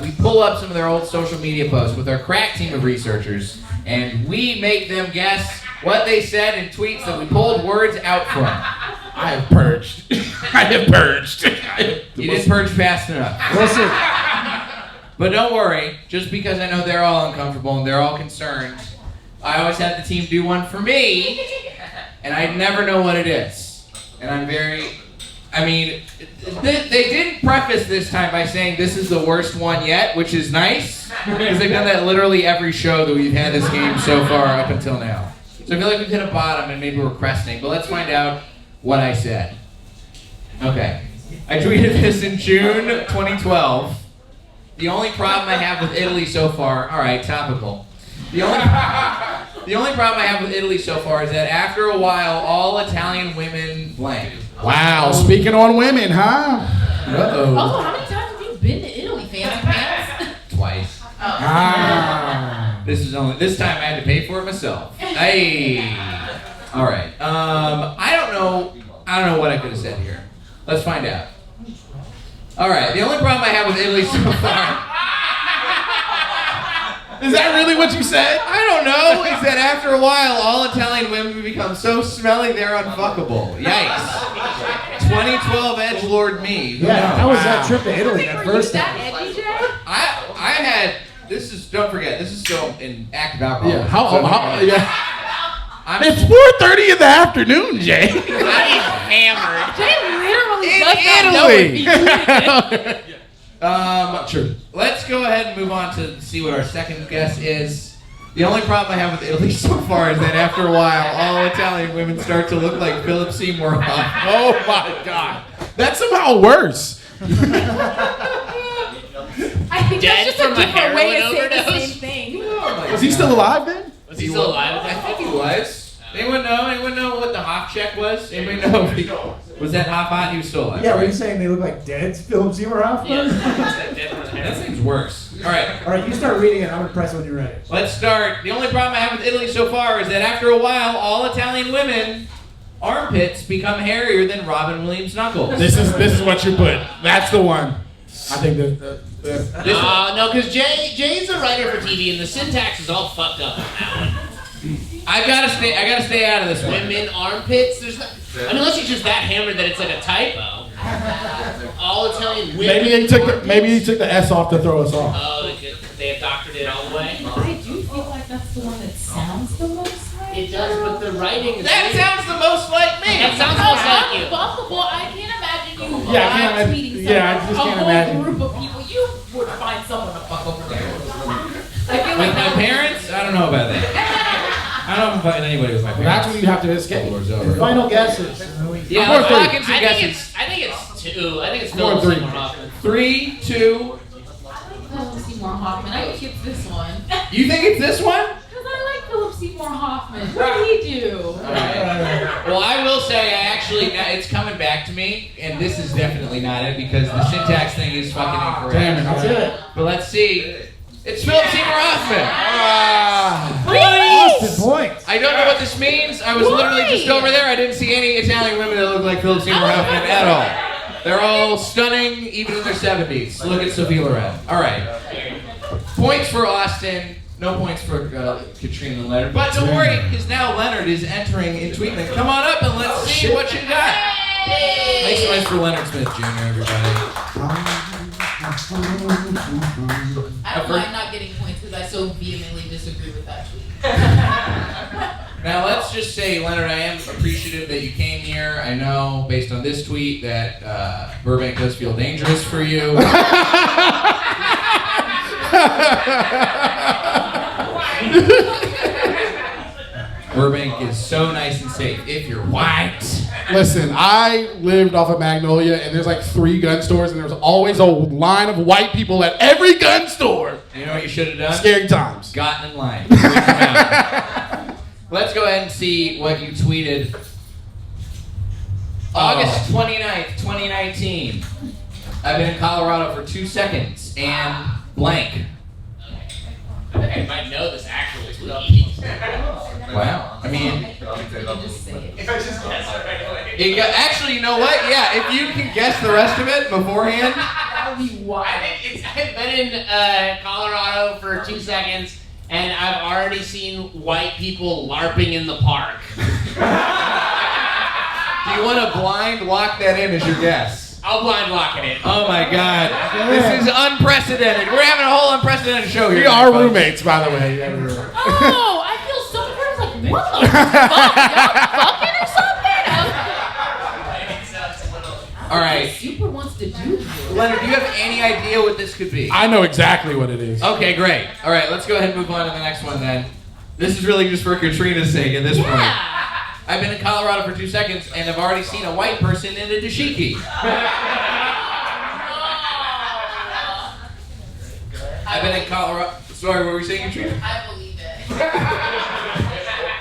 we pull up some of their old social media posts with our crack team of researchers, and we make them guess what they said in tweets that we pulled words out from. I have purged. You didn't purge fast enough. Listen. But don't worry, just because I know they're all uncomfortable and they're all concerned, I always have the team do one for me, and I never know what it is. And I'm very... I mean, they didn't preface this time by saying this is the worst one yet, which is nice, because they've done that literally every show that we've had this game so far up until now. So I feel like we've hit a bottom and maybe we're cresting, but let's find out what I said. Okay. I tweeted this in June 2012. The only problem I have with Italy so far, all right, topical. The only problem I have with Italy so far is that after a while, all Italian women blank. Wow, speaking on women, huh? Also, how many times have you been to Italy, fancy pants? This time I had to pay for it myself. Hey. All right. I don't know what I could have said here. Let's find out. All right. The only problem I have with Italy so far. Is that really what you said? I don't know. Is that after a while, all Italian women become so smelly they're unfuckable. Yikes. 2012 edgelord me. Who Yeah, knows? how was that trip to Italy that Were you first that time? edgy, Jay? I had. Don't forget. This is still in active alcohol. Yeah. I'm It's 4:30 in the afternoon, Jay. Jay literally In does not know Italy. if he Sure. Let's go ahead and move on to see what our second guess is. The only problem I have with Italy so far is that after a while, all Italian women start to look like Philip Seymour Hoffman. Oh my God. That's somehow worse. I think Dead that's just a from a different way to heroin say the overdose? same thing. Was he still alive then? Was he still alive? I think he was. Anyone know what the Hoff check was? Anybody know if he was that hot? He was still alive. Yeah, were right? you saying they look like dead Philip Seymour Hoffman? That seems worse. All right. All right, you start reading it. I'm gonna press when you're ready. Let's start. The only problem I have with Italy so far is that after a while, all Italian women armpits become hairier than Robin Williams' knuckles. This is what you put. That's the one. I think that. No, because Jay's a writer for TV, and the syntax is all fucked up on that one. I gotta stay out of this one. Women armpits. There's not. I mean, unless he's just that hammered that it's like a typo. All Italian women. Maybe he took the S off to throw us off. Oh, they have doctored it all the way. I do feel like that's the one that sounds the most like It does, but the writing is. That sounds the most like me. That sounds most like you. Unfuckable. I can't imagine you Yeah, I can't live imagine- tweeting yeah, I someone, just a can't whole imagine. group of people. You would find someone to fuck over there. I feel With like my parents? I don't know about that. I don't know if I'm fucking anybody with my parents. That's when you have to escape. Door's over. Final guesses. Yeah, Four, let's three. lock in some guesses. I think it's two. I think it's 4 Philip and 3. Seymour Hoffman. 3, 2. Philip Seymour Hoffman. I think it's this one. You think it's this one? Because I like Philip Seymour Hoffman. What did he do? Well, I will say it's coming back to me, and this is definitely not it because the syntax thing is fucking incorrect. Damn it. That's it. But let's see. It's Philip Seymour Hoffman. Austin points. I don't know what this means. I was literally just over there. I didn't see any Italian women that look like Philip Seymour Hoffman at all. They're all stunning, even in their 70s. Look at Sophia Loren. All right. Points for Austin. No points for Katrina and Leonard. But don't worry, because now Leonard is entering Entweetment. Come on up and let's see what you got. Make some noise for Leonard Smith Jr., everybody. I don't mind not getting points because I so vehemently disagree with that tweet. Now let's just say, Leonard, I am appreciative that you came here. I know, based on this tweet, that Burbank does feel dangerous for you. Burbank is so nice and safe if you're white. Listen, I lived off of Magnolia, and there's like 3 gun stores, and there was always a line of white people at every gun store. You know what you should have done? Scary times. Gotten in line. Let's go ahead and see what you tweeted. August 29th, 2019. I've been in Colorado for 2 seconds and blank. I think I might know this actual tweet. Wow. I mean, Just say it. actually, you know what? Yeah, if you can guess the rest of it beforehand. That would be wild. I've been in Colorado for 2 seconds, and I've already seen white people LARPing in the park. Do you want to blind lock that in as your guess? I'll blind lock it in. Oh my God. This is unprecedented. We're having a whole unprecedented show here. We are roommates, by the way. Oh, I feel so embarrassed. Like, what the fuck? Y'all fucking or something? All right. Super wants to do this. Leonard, do you have any idea what this could be? I know exactly what it is. Okay, great. All right, let's go ahead and move on to the next one then. This is really just for Katrina's sake at this point. I've been in Colorado for 2 seconds and I've already seen a white person in a dashiki. I've been in Colorado. Sorry, what were you saying, Katrina? I believe it.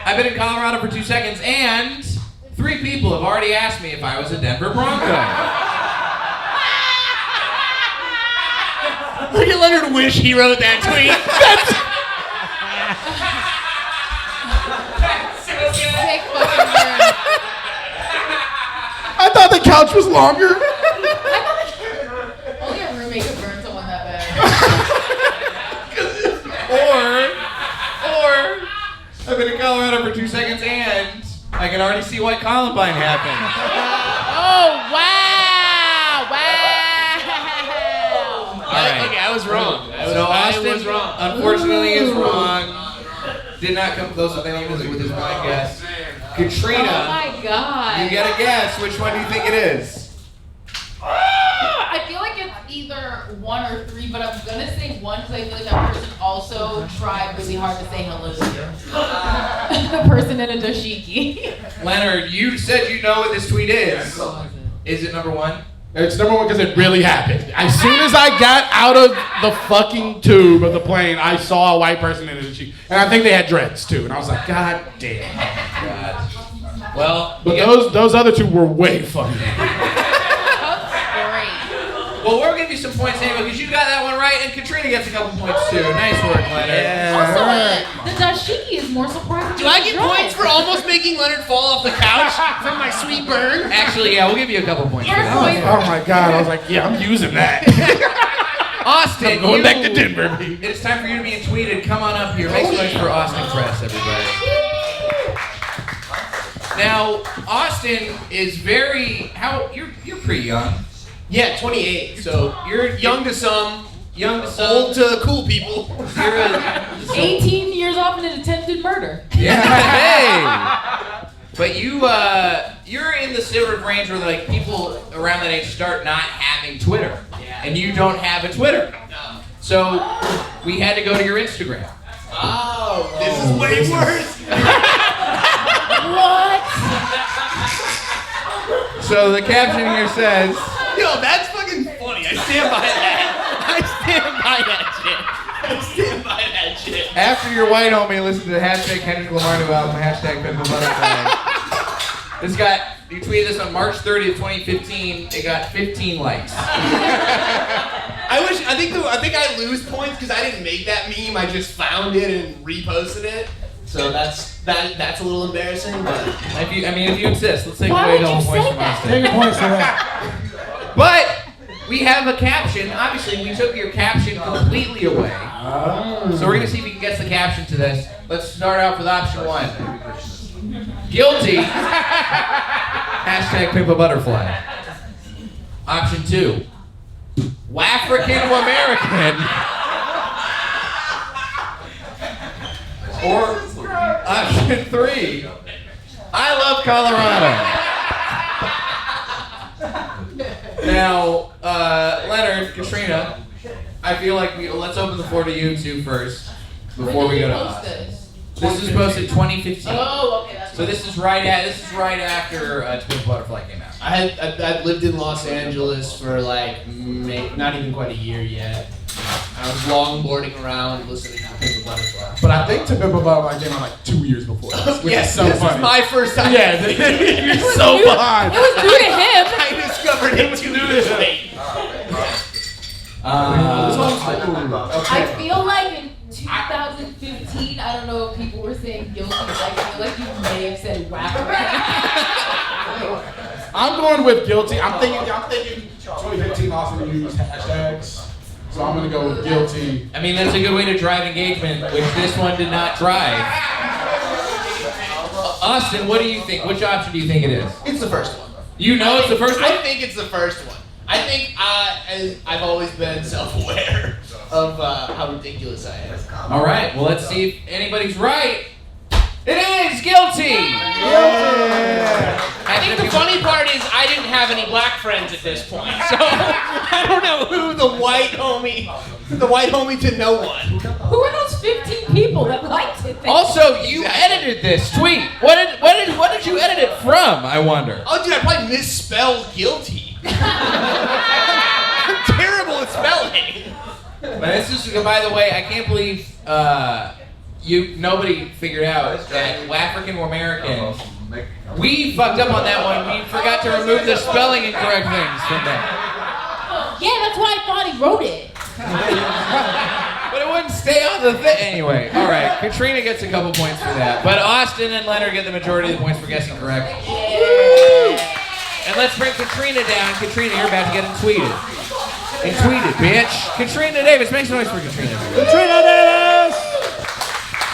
I've been in Colorado for 2 seconds and 3 people have already asked me if I was a Denver Bronco. Look at Leonard wish he wrote that tweet. Sick fucking burn. I thought the couch was longer. Only a roommate could burn someone that bad. Or I've been in Colorado for 2 seconds and I can already see why Columbine happened. Oh, wow! Wow! All right. Okay, I was wrong. So Austin, I was wrong. unfortunately, is wrong. Did not come close with any with his blind guess. Katrina, Oh my god. you get a guess. Which one do you think it is? I feel like it's either 1 or 3, but I'm gonna say 1 because I feel like that person also tried really hard to say hello to you. The person in a dashiki. Leonard, you said you know what this tweet is. Is it number 1? It's number 1 because it really happened. As soon as I got out of the fucking tube of the plane, I saw a white person in a sheet. And I think they had dreads too. And I was like, God damn. God. Well, But those other 2 were way funnier. well, we'll give you some points anyway because you got that one right, and Katrina gets a couple points too. Nice work, Leonard. Also, the dashiki is more surprising. Do I get points for almost making Leonard fall off the couch from my sweet burn? Actually, yeah, we'll give you a couple points for that. Oh my God. I was like, yeah, I'm using that. Austin, I'm going back to Denver. It is time for you to be tweeted. Come on up here. Make some noise for Austin Kress, everybody. Now, Austin is you're pretty young. Yeah, 28. So you're young to some, old to cool people. You're 18 years off in an attempted murder. yeah. Hey. But you're in the sort of range where like people around that age start not having Twitter, and you don't have a Twitter. No. So we had to go to your Instagram. Oh, this is way worse. What? So the caption here says, Yo, that's fucking funny. I stand by that. I stand by that shit. after your white homie listened to the hashtag Kendrick Lamar new album, hashtag Pimple Butterfly. You tweeted this on March 30th, 2015. It got 15 likes. I think I lose points because I didn't make that meme. I just found it and reposted it. So that's a little embarrassing. But If you insist, let's take Why away would the you whole points say from that? Austin. Take your points for that. But we have a caption. Obviously, we took your caption completely away. So we're gonna see if we can guess the caption to this. Let's start out with option 1. Guilty. Hashtag Pimp a Butterfly. Option 2. Wafrican American. Or option 3. I love Colorado. Now, Leonard, Katrina, I feel like let's open the floor to you two first before we go to us. This was posted 2015. Oh, okay, that's So this is right after Twin Butterfly came out. I've lived in Los Angeles for like not even quite a year yet. I was longboarding around listening to Pimp a Butterfly. But I think To Pimp a Butterfly came out like 2 years before this, which is so this funny. is my first time. Yeah, you're so behind. It was due to him. I discovered it 2 years late. I feel like in 2015, I don't know if people were saying guilty, but I feel like you may have said wackaroon. I'm going with guilty. I'm thinking 2015 also used hashtags. So I'm gonna go with guilty. I mean, that's a good way to drive engagement, which this one did not drive. Austin, what do you think? Which option do you think it is? It's the first one. You know it's the first one? I think it's the first one. I think I've always been self-aware of how ridiculous I am. All right, well, let's see if anybody's right. It is guilty! I think the funny part is I didn't have any black friends at this point, so I don't know who the white homie to no one. Who are those 15 people that liked it? Also, you edited this tweet. What did you edit it from, I wonder? Oh, dude, I probably misspelled guilty. I'm terrible at spelling. But this is, by the way, I can't believe nobody figured out that African American. We fucked up on that one. We forgot to remove the spelling incorrect things from that. Yeah, that's why I thought he wrote it. But it wouldn't stay on the thing. Anyway, all right. Katrina gets a couple points for that. But Austin and Leonard get the majority of the points for guessing correct. And let's bring Katrina down. Katrina, you're about to get tweeted. Entweeted, bitch. Katrina Davis. Make some noise for Katrina. Katrina Davis!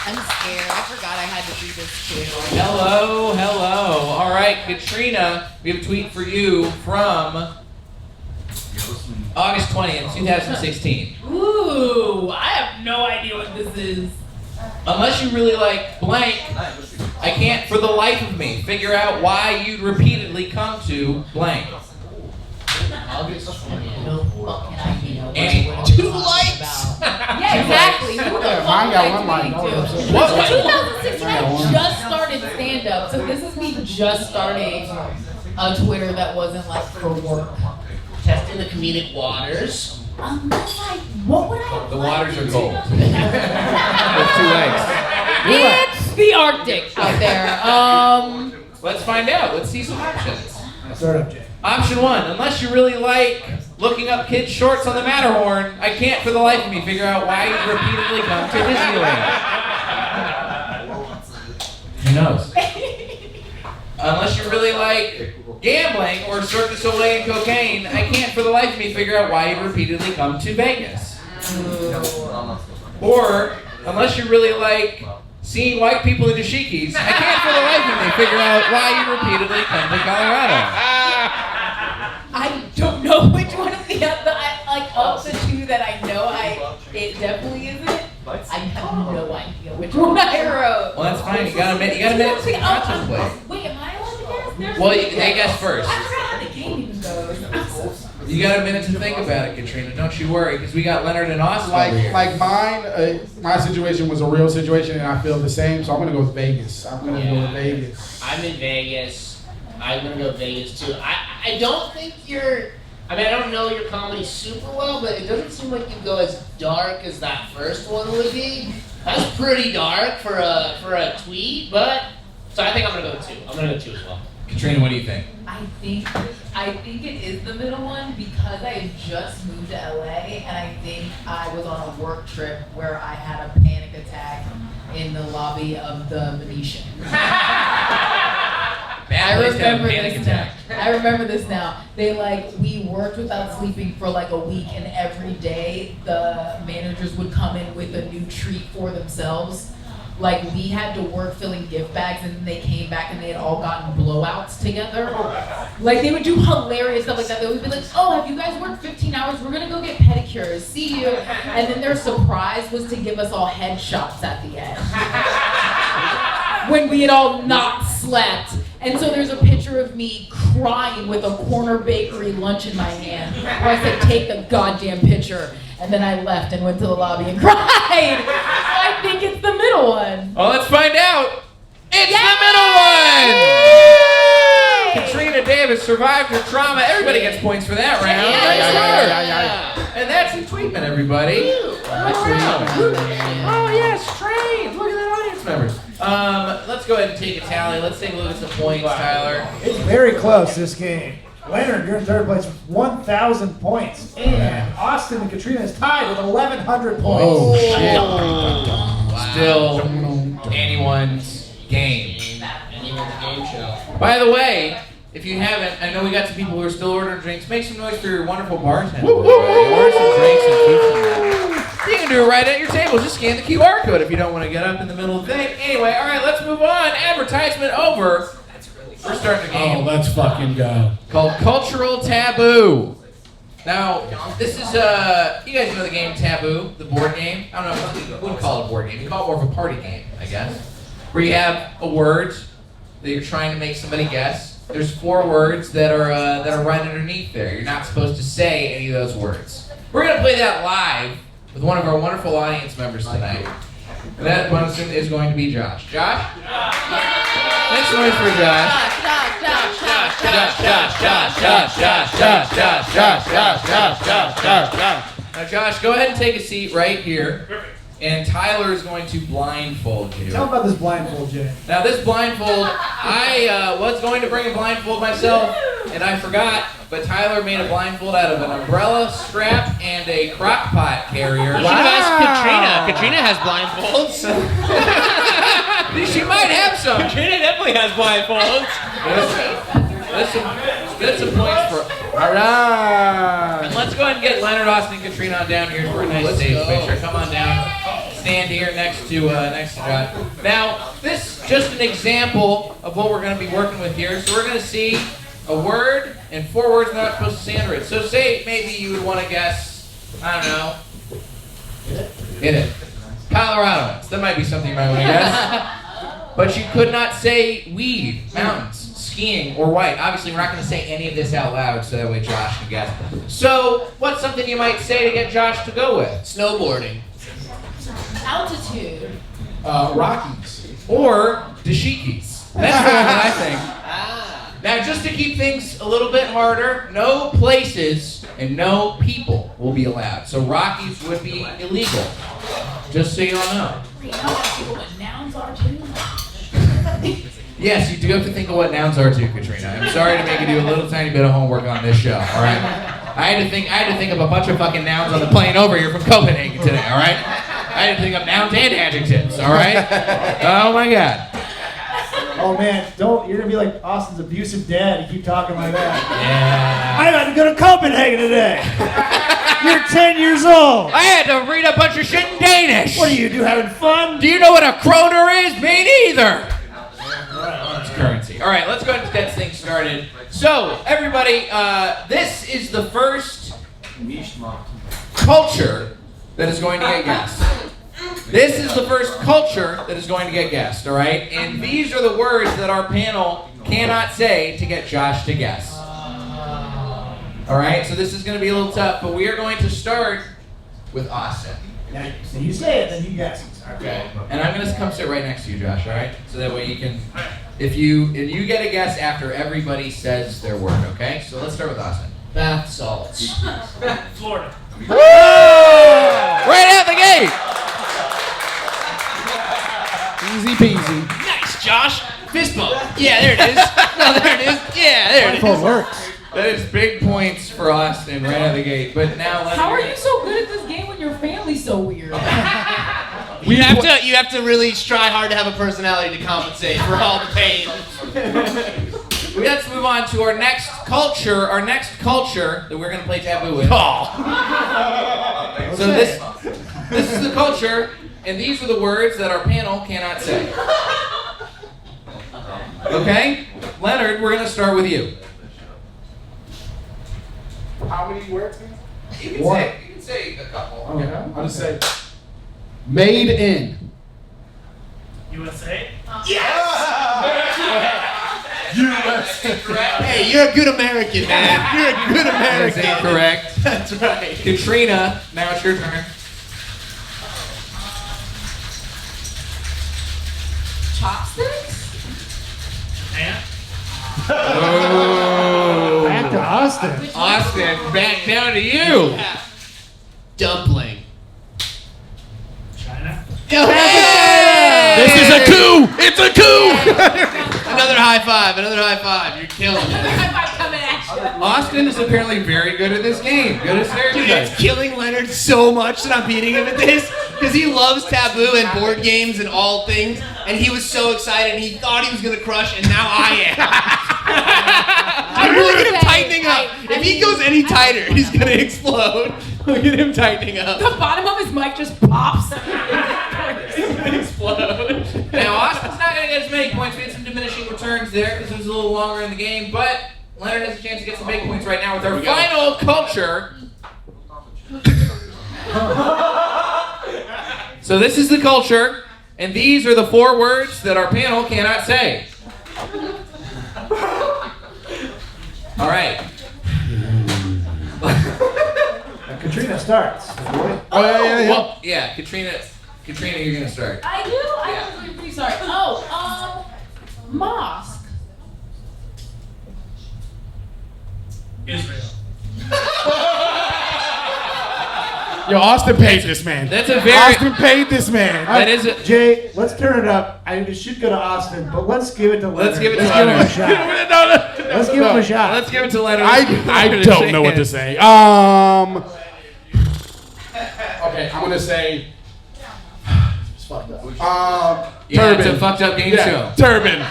I'm scared. I forgot I had to do this too. Hello, hello. All right, Katrina, we have a tweet for you from August 20th, 2016. Ooh, I have no idea what this is. Unless you really like blank, I can't for the life of me figure out why you'd repeatedly come to blank. August 20th. No fucking idea. What Any- I'm 2 talking likes? about. Yeah, exactly. Who the fuck Mine got was I one like, tweeting to? What? 2016, I just started stand-up, so this is me just starting a Twitter that wasn't like for work. Testing the comedic waters. Unless what would I? The waters are cold. With 2 legs. It's the Arctic out there. Let's find out. Let's see some options. Start up, Jay. Option 1, unless you really like looking up kids' shorts on the Matterhorn, I can't for the life of me figure out why you repeatedly come to Disneyland. Who knows? Unless you really like gambling or Cirque du Soleil and cocaine, I can't for the life of me figure out why you repeatedly come to Vegas. Or, unless you really like seeing white people in dashikis, I can't for the life of me figure out why you repeatedly come to Colorado. I don't know which one of the other. Like of the 2 that I know, it definitely isn't. I have no idea which one I wrote. Well, that's fine. You got a minute to contemplate. Wait, am I allowed to guess? There's Well, they guess first. I forgot how the game even goes. You got a minute to think about it, Katrina. Don't you worry, because we got Leonard and Austin over here. Like mine, my situation was a real situation, and I feel the same. So I'm gonna go with Vegas. I'm gonna go with Vegas. I'm in Vegas. I'm gonna go Vegas too. I don't think you're. I mean, I don't know your comedy super well, but it doesn't seem like you go as dark as that first one would be. That's pretty dark for a tweet, but so I think I'm gonna go 2. I'm gonna go 2 as well. Katrina, what do you think? I think it is the middle one because I had just moved to LA and I think I was on a work trip where I had a panic attack in the lobby of the Venetian. I remember this now. I remember this now. We worked without sleeping for like a week, and every day the managers would come in with a new treat for themselves. Like we had to work filling gift bags, and then they came back and they had all gotten blowouts together. Like they would do hilarious stuff like that. They would be like, "Oh, have you guys worked 15 hours? We're gonna go get pedicures. See you." And then their surprise was to give us all headshots at the end when we had all not slept. And so there's a picture of me crying with a corner bakery lunch in my hand. Where I said, "Take the goddamn picture." And then I left and went to the lobby and cried. I think it's the middle one. Well, let's find out. It's Yay! the middle one! Katrina Davis survived her trauma. Everybody gets points for that round. Yeah. And that's Entweetment, everybody. Oh, yes, trained. Look at that audience members. Let's go ahead and take a tally. Let's take a look at some points, Tyler. It's very close, this game. Leonard, you're in third place with 1,000 points. And Austin and Katrina is tied with 1,100 points. Oh, shit. Still anyone's game. Anyone's game show. By the way, if you haven't, I know we got some people who are still ordering drinks. Make some noise for your wonderful bartender. Order some drinks and keep them. You can do it right at your table. Just scan the QR code if you don't want to get up in the middle of the thing. Anyway, all right, let's move on. Advertisement over. We're starting a game. Oh, let's fucking go. Called Cultural Taboo. Now, this is, you guys know the game Taboo, the board game? I don't know, you wouldn't call it a board game. You call it more of a party game, I guess. Where you have a word that you're trying to make somebody guess. There's 4 words that are right underneath there. You're not supposed to say any of those words. We're going to play that live with one of our wonderful audience members tonight. And that person is going to be Josh. Josh? Make some noise for Josh. Now, Josh, go ahead and take a seat right here. and Tyler is going to blindfold you. Tell about this blindfold, Jay. Now this blindfold, I was going to bring a blindfold myself, and I forgot, but Tyler made a blindfold out of an umbrella strap and a crock pot carrier. You should have asked Katrina. Katrina has blindfolds. She might have some. Katrina definitely has blindfolds. That's some points for. Alright. And let's go ahead and get Leonard, Austin, and Katrina on down here for a nice stage picture. Come on down. Stand here next to John. Now, this is just an example of what we're going to be working with here. So we're going to see a word and 4 words we're not supposed to say under it. So say maybe you would want to guess, I don't know. Hit it. Colorado. That might be something you might want to guess. But you could not say weed, mountains, skiing, or white. Obviously, we're not going to say any of this out loud, so that way Josh can guess. So, what's something you might say to get Josh to go with? Snowboarding. Altitude. Rockies. Or dashikis. That's what I think. Now, just to keep things a little bit harder, no places and no people will be allowed. So Rockies would be illegal. Just so you all know. You know what nouns are too? Yes, you do have to think of what nouns are too, Katrina. I'm sorry to make you do a little tiny bit of homework on this show, all right? I had to think of a bunch of fucking nouns on the plane over here from Copenhagen today, all right? I had to think of nouns and adjectives, all right? Oh my God. Oh man, you're gonna be like Austin's abusive dad. You keep talking like that. Yeah. I had to go to Copenhagen today. You're 10 years old. I had to read a bunch of shit in Danish. What are you having fun? Do you know what a kroner is? Me neither. It's currency. All right, let's go ahead and get things started. So, everybody, this is the first culture that is going to get guessed. This is the first culture that is going to get guessed, all right? And these are the words that our panel cannot say to get Josh to guess. All right, so this is going to be a little tough, but we are going to start with Austin. Now, so you say it, then you guess. Okay. And I'm going to come sit right next to you, Josh, all right? So that way you can, if you get a guess after everybody says their word, okay? So let's start with Austin. Bath salts. Florida. Woo! Right out the gate! Easy peasy. Nice, Josh. Fist bump. Yeah, there it is. No, there it is. Yeah, there it Blindfold is. works. That is big points for Austin right out of the gate. But now let's. How are you so good at this game when your family's so weird? You have to really try hard to have a personality to compensate for all the pain. Let's move on to our next culture. Our next culture that we're going to play Taboo with. So this is the culture, and these are the words that our panel cannot say. Okay, Leonard, we're going to start with you. How many words? You can say a couple. Okay. I'll just say made in. USA. USA. Correct. Hey, you're a good American, man. You're a good American. That's incorrect. That's right. Katrina, now it's your turn. Chopsticks? Japan. Oh. Back to Austin. Austin, back down to you. Dumpling. China. Hey! This is a coup! It's a coup! Another high five. Another high five. You're killing it. High five coming at you. Austin is apparently very good at this game. Good at Dude, stereotypes. it's killing Leonard so much that I'm beating him at this because he loves Taboo and board games and all things, and he was so excited and he thought he was gonna crush, and now I am. Look at him tightening up. If he goes any tighter, he's gonna explode. Look at him tightening up. The bottom of his mic just pops. He's gonna explode. Now, Austin's not going to get as many points. We had some diminishing returns there because it was a little longer in the game, but Leonard has a chance to get some big points right now with our final culture. So this is the culture, and these are the 4 words that our panel cannot say. All right. Now, Katrina starts. Oh, yeah. Well, yeah, Katrina, you're going to start. I do? I'm really sorry. Oh, mosque. Israel. Yo, Austin paid this man. That's a very. Austin paid this man. That is a. Jay, let's turn it up. I should go to Austin, but let's give it to Leonard. Let's give it to Let's give him a Leonard. shot. No, Let's give him a shot. Let's give it to Leonard. I don't know what to say. Okay, I'm gonna say. It's fucked up. Yeah, Turban. it's a fucked up game show. Turban.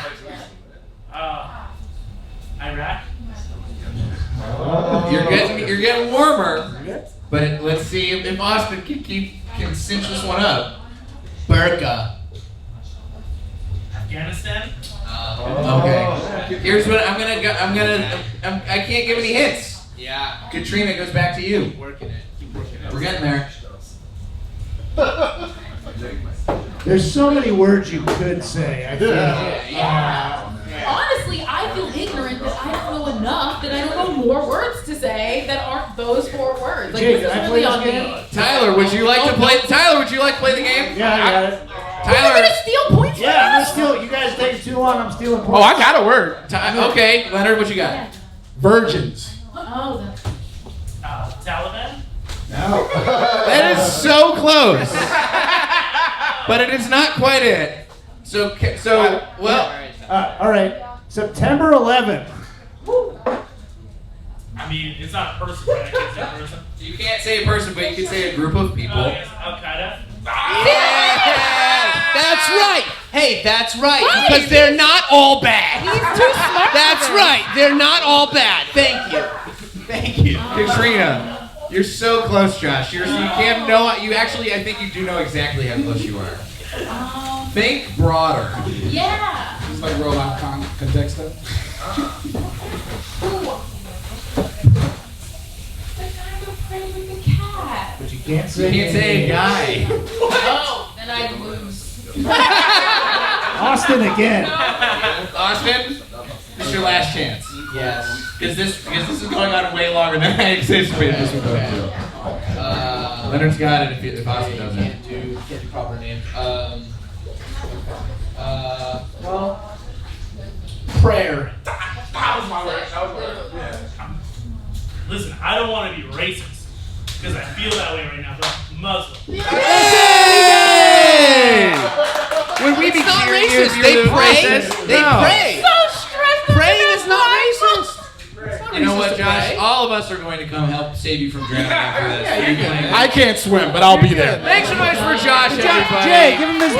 Iraq. You're getting warmer, but let's see if Austin can cinch this one up. Burqa. Afghanistan. Okay. Here's what I can't give any hints. Yeah. Katrina, it goes back to you. Keep working it. Keep working it. We're getting there. There's so many words you could say. I feel. Honestly, I feel ignorant that I don't know enough, that I don't know more words to say that aren't those 4 words. Like, Jake, this can I is play really this on game? me. Tyler, would you like to play? Tyler, would you like to play the game? Yeah, I got it. You're Tyler. gonna steal points from Yeah, I'm gonna us? steal. You guys take too long. I'm stealing points. Oh, I got a word. Okay, Leonard, what you got? Virgins. Oh, that's... Taliban. No. That is so close, but it is not quite it. So well. All right. September 11th. I mean, it's not a person, right? I can't say a person. You can't say a person, but you can say a group of people. Oh, yes, Al Qaeda. That's right. Hey, that's right. Because they're not all bad. He's too smart. That's right. They're not all bad. Thank you. Thank you. Katrina, you're so close, Josh. You can't know. You actually, I think you do know exactly how close you are. Think broader. Yeah. It's like robot contexta. The guy who played with the cat. But you can't You say. can't say a guy. Oh, then I lose. Austin again. Austin, this is your last chance. Yes. Because this is going on way longer than I anticipated this would go to. Leonard's got it if Austin doesn't. Can't do proper name. Well, prayer. That was my word. Listen, I don't want to be racist because I feel that way right now, but I'm Muslim. Hey! Would we be It's not cheering you racist. if you They were pray. racist? They No. pray. So stressed. Praying is not racist. You know what, racist to Josh? pray. All of us are going to come help save you from drowning after this. I can't swim, but I'll be there. Make some noise for Josh, everybody. Jay, give him his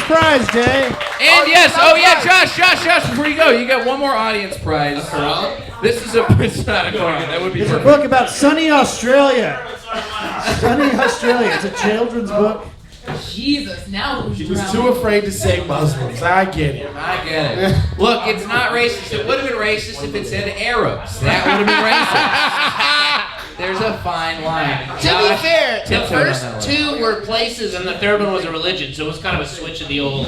prize, Jay. And yes, oh yeah, Josh, before you go, you got one more audience prize. This is it's not a coin. That would be It's a perfect. book about sunny Australia. Sunny Australia. It's a children's book. Jesus, now who's He was drowning? too afraid to say Muslims. I get it. I get it. Look, it's not racist. It would have been racist if it said Arabs. That would have been racist. There's a fine line. To be fair, the tiptoed on that first one. 2 were places and the third one was a religion, so it was kind of a switch of the old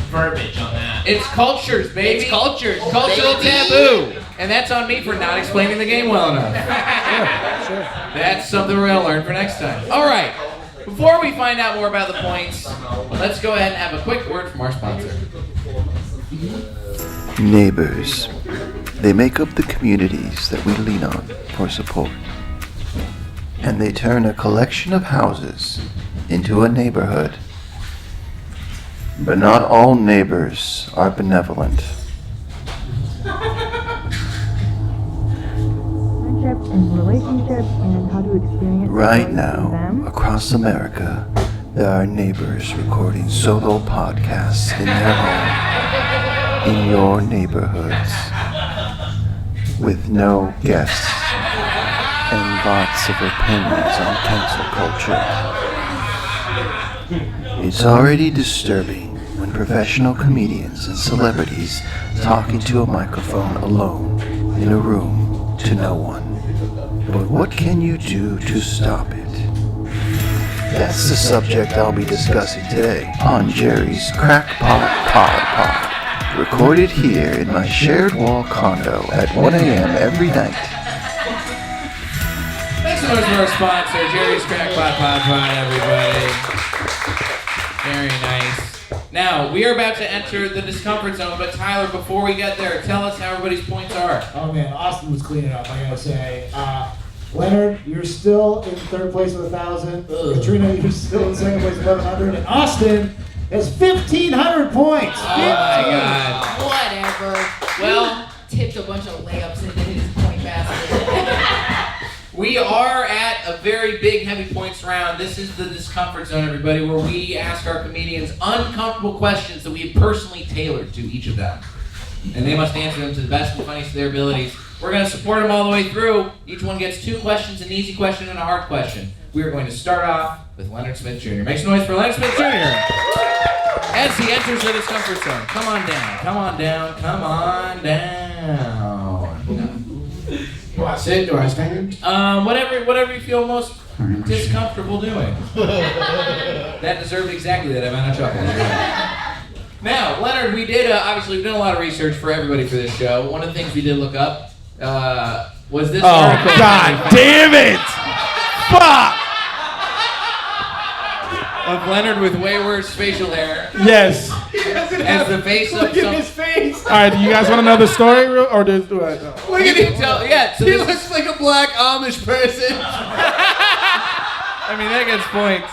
verbiage on that. It's cultures, baby. It's cultures, Cultural baby. taboo. And that's on me for not explaining the game well enough. That's something we're going to learn for next time. All right. Before we find out more about the points, let's go ahead and have a quick word from our sponsor. Neighbors. They make up the communities that we lean on for support. And they turn a collection of houses into a neighborhood. But not all neighbors are benevolent. Friendships and relationships and how to experience Right them. now, across America, there are neighbors recording solo podcasts in their home, in your neighborhoods, with no guests and lots of opinions on cancel culture. It's already disturbing when professional comedians and celebrities talk into a microphone alone in a room to no one. But what can you do to stop it? That's the subject I'll be discussing today on Jerry's Crackpot Pod. Recorded here in my shared wall condo at 1 a.m. every night. Thanks so much for our sponsor, Jerry's Crackpot Pod, everybody. Very nice. Now, we are about to enter the Discomfort Zone, but Tyler, before we get there, tell us how everybody's points are. Oh man, Austin was cleaning up, I gotta say. Leonard, you're still in third place with 1,000. Katrina, you're still in second place with 1,100. And Austin has 1,500 points. Oh my God. Whatever. Well, tipped a bunch of layups into his point basket. We are at a very big heavy points round. This is the Discomfort Zone, everybody, where we ask our comedians uncomfortable questions that we have personally tailored to each of them. And they must answer them to the best and funniest of their abilities. We're going to support them all the way through. Each one gets 2 questions, an easy question and a hard question. We are going to start off with Leonard Smith Jr. Make some noise for Leonard Smith Jr. as he enters the Discomfort Zone. Come on down, come on down, come on down. Do I sit? Do I stand? Whatever you feel most discomfortable doing. That deserved exactly that amount of chuckles. Now, Leonard, we did obviously we've done a lot of research for everybody for this show. One of the things we did look up was this article. Oh, God damn it! Fuck! Of Leonard with way worse facial hair. Yes. As the face of Look at some. his face. All right, do you guys want to know the story, or do I? Look at him. Yeah, so He this looks like a black Amish person. I mean, that gets points.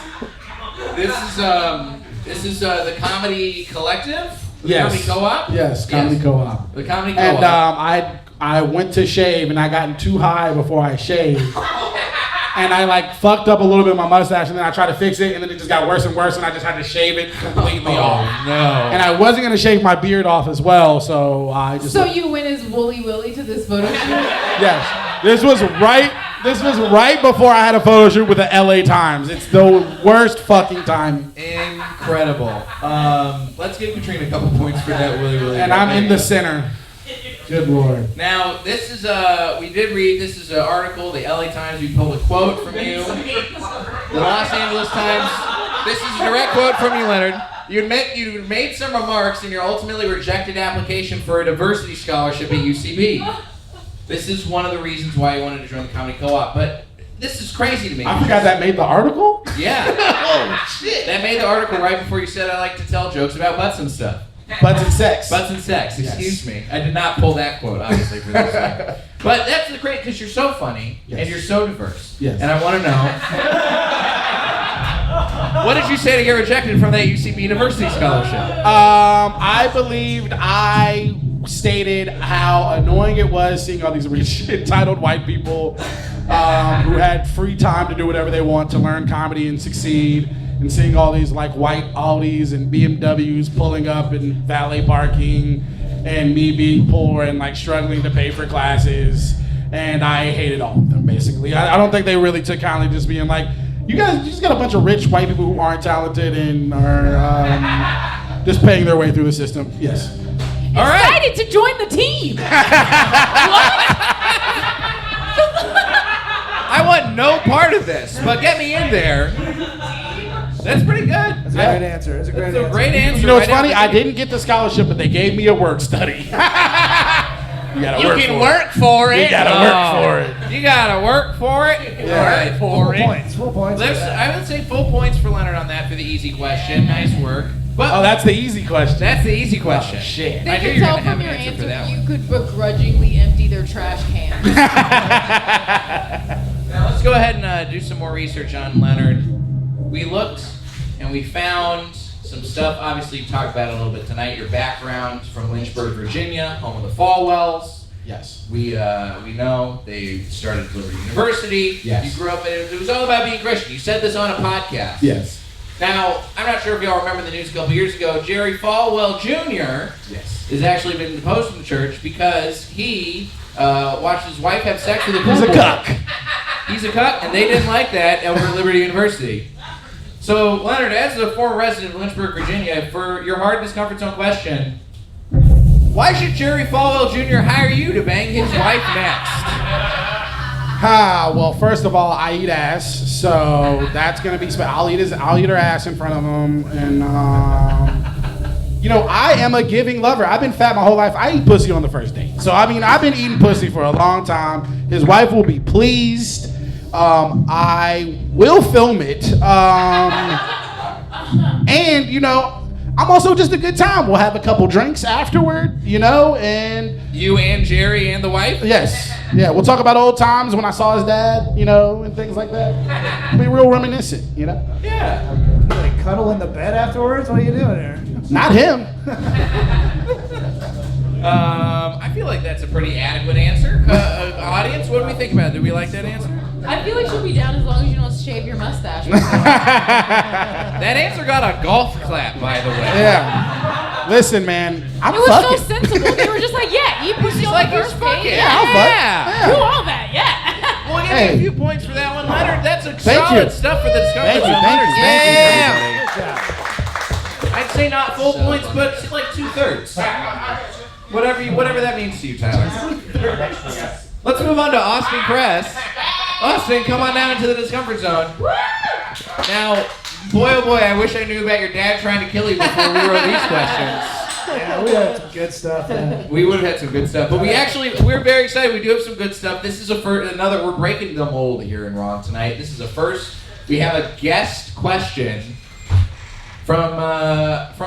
This is the Comedy Collective? The Yes. Comedy Co-op? Yes, Comedy Co-op. The Comedy Co-op. And I went to shave, and I gotten too high before I shaved. And I fucked up a little bit of my mustache, and then I tried to fix it, and then it just got worse and worse, and I just had to shave it completely off. No. And I wasn't gonna shave my beard off as well, so I just. So you went as Wooly Willy to this photo shoot? Yes, this was right before I had a photo shoot with the LA Times. It's the worst fucking time. Incredible. Let's give Katrina a couple points for that Willy Willy. And I'm in the center. Good Lord. Now, this is we did read, this is an article, the LA Times, we pulled a quote from you. The Los Angeles Times, this is a direct quote from you, Leonard. You made some remarks in your ultimately rejected application for a diversity scholarship at UCB. This is one of the reasons why you wanted to join the Comedy Co-op, but this is crazy to me. I forgot that made the article? Yeah. Oh, shit. That made the article right before you said I like to tell jokes about butts and stuff. Butts and sex. Butts and sex, excuse me. I did not pull that quote, obviously, for this one. But that's the great, because you're so funny, and you're so diverse. Yes. And I want to know, what did you say to get rejected from that UCB University scholarship? I believed I stated how annoying it was seeing all these rich, entitled white people who had free time to do whatever they want to learn comedy and succeed, and seeing all these white Audis and BMWs pulling up in valet parking, and me being poor and struggling to pay for classes, and I hated all of them basically. I don't think they really took kindly just being you guys just got a bunch of rich white people who aren't talented and are just paying their way through the system. Yes. All right. Excited to join the team. I want no part of this, but get me in there. That's pretty good. That's a great answer. That's a great answer. Great answer. You know, it's funny, I didn't get the scholarship, but they gave me a work study. You gotta You work can for work for it. You gotta work for it. You gotta work for it. Yeah. All right, Full points. Full points. for that. I would say full points for Leonard on that for the easy question. Nice work. But Oh, that's the easy question. that's the easy question. Oh, shit. They I knew could you were tell gonna have from an your answer for that answer one. you could begrudgingly empty their trash cans. Now let's go ahead and do some more research on Leonard. We looked and we found some stuff. Obviously, you talked about it a little bit tonight. Your background from Lynchburg, Virginia, home of the Falwells. Yes. We know they started at Liberty University. Yes. You grew up, and it was all about being Christian. You said this on a podcast. Yes. Now, I'm not sure if y'all remember the news a couple years ago. Jerry Falwell Jr. Yes. has actually been deposed from the church because he watched his wife have sex with a pool He's a boy. cuck. He's a cuck, and they didn't like that over at Liberty University. So, Leonard, as a former resident of Lynchburg, Virginia, for your hard discomfort zone question, why should Jerry Falwell Jr. hire you to bang his wife next? Well, first of all, I eat ass, so that's gonna be. I'll eat her ass in front of him, and I am a giving lover. I've been fat my whole life. I eat pussy on the first date, so I've been eating pussy for a long time. His wife will be pleased. I will film it, and I'm also just a good time. We'll have a couple drinks afterward, and You and Jerry and the wife? yes. Yeah, we'll talk about old times when I saw his dad, you know, and things like that. It'll be real reminiscent, you know? Yeah. You like cuddle in the bed afterwards? What are you doing there? Not him. I feel like that's a pretty adequate answer. Audience, what do we think about it? Do we like that answer? I feel like she'll be down as long as you don't shave your mustache. That answer got a golf clap, by the way. Yeah. Listen, man, I'm It was fucking. so sensible. They were just like, yeah, eat pussy on like, the he's first fucking. date. Yeah, I'll fuck. Yeah. Do all that, yeah. Well, give me a few points for that one, Leonard. That's a Thank solid you. stuff for the Discomfort Thank you, Zone. thank you, Leonard. thank you, Yeah. I'd say not full points, but like 2/3. Whatever that means to you, Tyler. Let's move on to Austin Kress. Austin, come on down into the Discomfort Zone. Now, boy oh boy, I wish I knew about your dad trying to kill you before we wrote these questions. Yeah, we had some good stuff. Man. We would have had some good stuff, but we're very excited. We do have some good stuff. This is we're breaking the mold here in Raw tonight. This is a first. We have a guest question from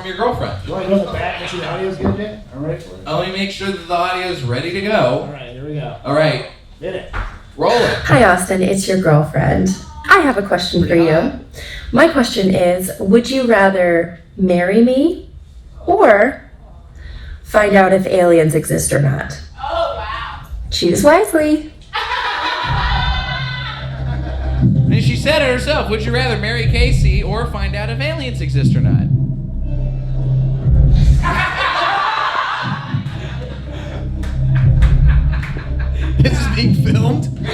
your girlfriend. You want to go in the back and make sure the audio's good, Dan? All right for it? Let me make sure that the audio is ready to go. All right, here we go. All right, Hit it. roll it. Hi, Austin. It's your girlfriend. I have a question for you. My question is, would you rather marry me or find out if aliens exist or not? Oh, wow. Choose wisely. And she said it herself. Would you rather marry Casey or find out if aliens exist or not? This is being filmed. Too long!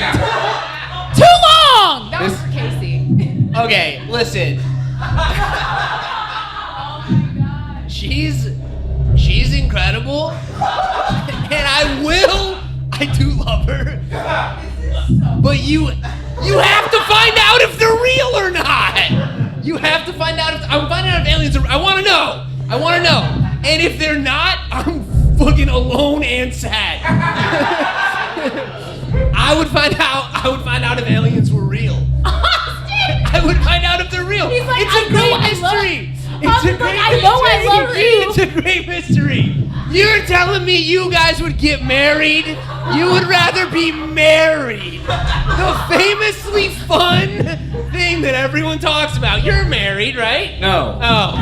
That was for Casey. Okay, listen. Oh my god. She's incredible, and I do love her. But you have to find out if they're real or not. You have to find out I'm finding out if aliens are. I want to know. And if they're not, I'm fucking alone and sad. I would find out if aliens were real. I would find out if they're real. He's like, it's a great mystery. I love you. It's a great mystery. You're telling me you guys would get married? You would rather be married. The famously fun thing that everyone talks about. You're married, right? No. Oh.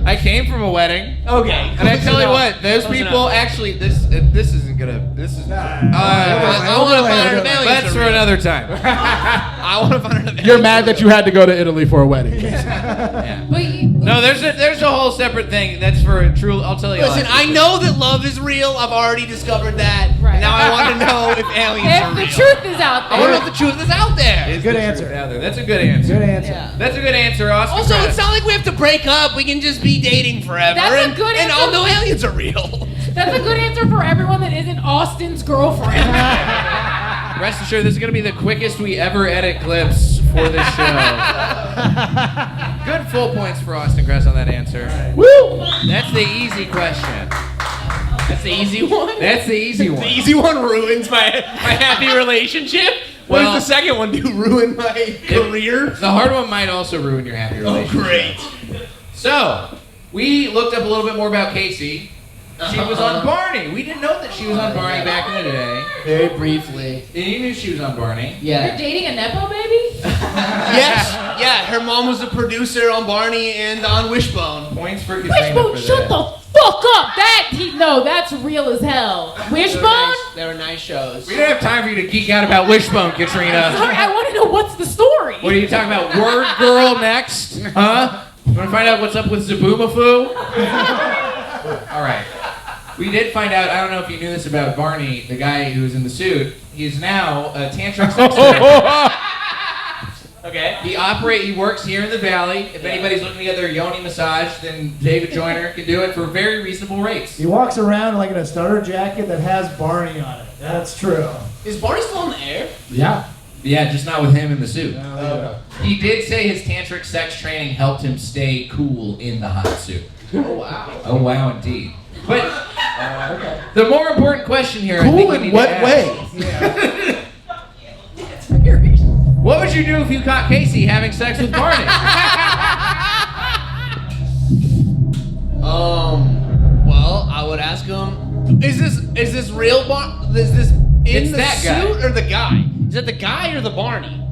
I came from a wedding. Okay. And I tell you what, those Close people enough. actually, this isn't gonna, this is, I want to find out if aliens that's are for real. another time. I want to find out if aliens You're mad are that you real. had to go to Italy for a wedding. Yeah. But you, No, there's a whole separate thing. That's for a true. I'll tell you. Listen, I know that love is real. I've already discovered that. Right. And now I want to know if aliens are if real. the truth is out I want to know there. if the truth is out there. Good answer. That's a good answer. Good answer. Yeah. That's a good answer, Austin. Also, Kress. it's not like we have to break up. We can just be dating forever. That's a and, good and answer. I'll know aliens are real. That's a good answer for everyone that isn't Austin's girlfriend. Rest assured, this is gonna be the quickest we ever edit clips for this show. Good full points for Austin Kress on that answer. Woo! That's the easy question. That's the easy one. That's the easy one. The easy one ruins my happy relationship. What Well- does the second one do? Ruin my career? The hard one might also ruin your happy Oh, relationship. great. So, we looked up a little bit more about Casey. She was on Barney. We didn't know that she was on Barney back in the day. Very briefly. And you knew she was on Barney. You're Yeah. dating a Nepo baby? Yes. Yeah, her mom was a producer on Barney and on Wishbone. Points for Katrina Wishbone, for shut that. the fuck up! That's real as hell. Wishbone? They were nice shows. We don't have time for you to geek out about Wishbone, Katrina. Sorry, I want to know what's the story. What are you talking about? Word Girl next? Huh? You want to find out what's up with Zaboomafoo? All right. We did find out, I don't know if you knew this about Barney, the guy who was in the suit. He's now a tantric sex therapist. Okay. He works here in the Valley. If anybody's looking to get their yoni massage, then David Joyner can do it for very reasonable rates. He walks around like in a starter jacket that has Barney on it. That's true. Is Barney still on the air? Yeah. Yeah, just not with him in the suit. Okay. He did say his tantric sex training helped him stay cool in the hot suit. Oh, wow. Oh, wow, indeed. But the more important question here, I Cool think we in need what to way? ask. What would you do if you caught Casey having sex with Barney? Well, I would ask him, is this Is this real Is this in It's the that guy. suit or the guy? Is that the guy or the Barney?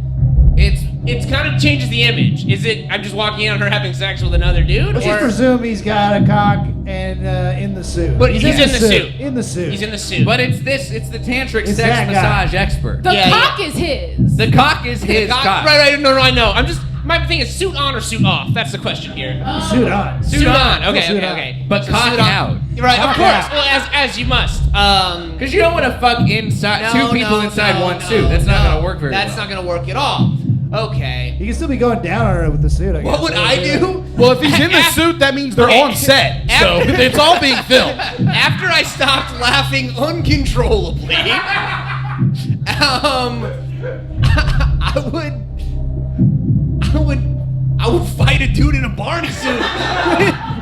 It's kind of changes the image. Is it? I'm just walking in on her having sex with another dude. Let's just presume he's got a cock and in the suit. But he's in the suit. In the suit. He's in the suit. But it's the tantric It's sex that guy. massage expert. The cock is his. The cock is his cock. Right. No, I know. I'm just. My thing is suit on or suit off. That's the question here. Suit on. Suit on. Okay. Suit on. But So cock suit on. out. Right. Of Cock course. out. Well, as you must. Because you don't want to fuck inside two people inside one suit. That's not going to work very well. That's not going to work at all. Okay. He can still be going down on her with the suit, I guess. What would I do? Well, if he's in the suit, that means they're on set. So it's all being filmed. After I stopped laughing uncontrollably, I would fight a dude in a Barney suit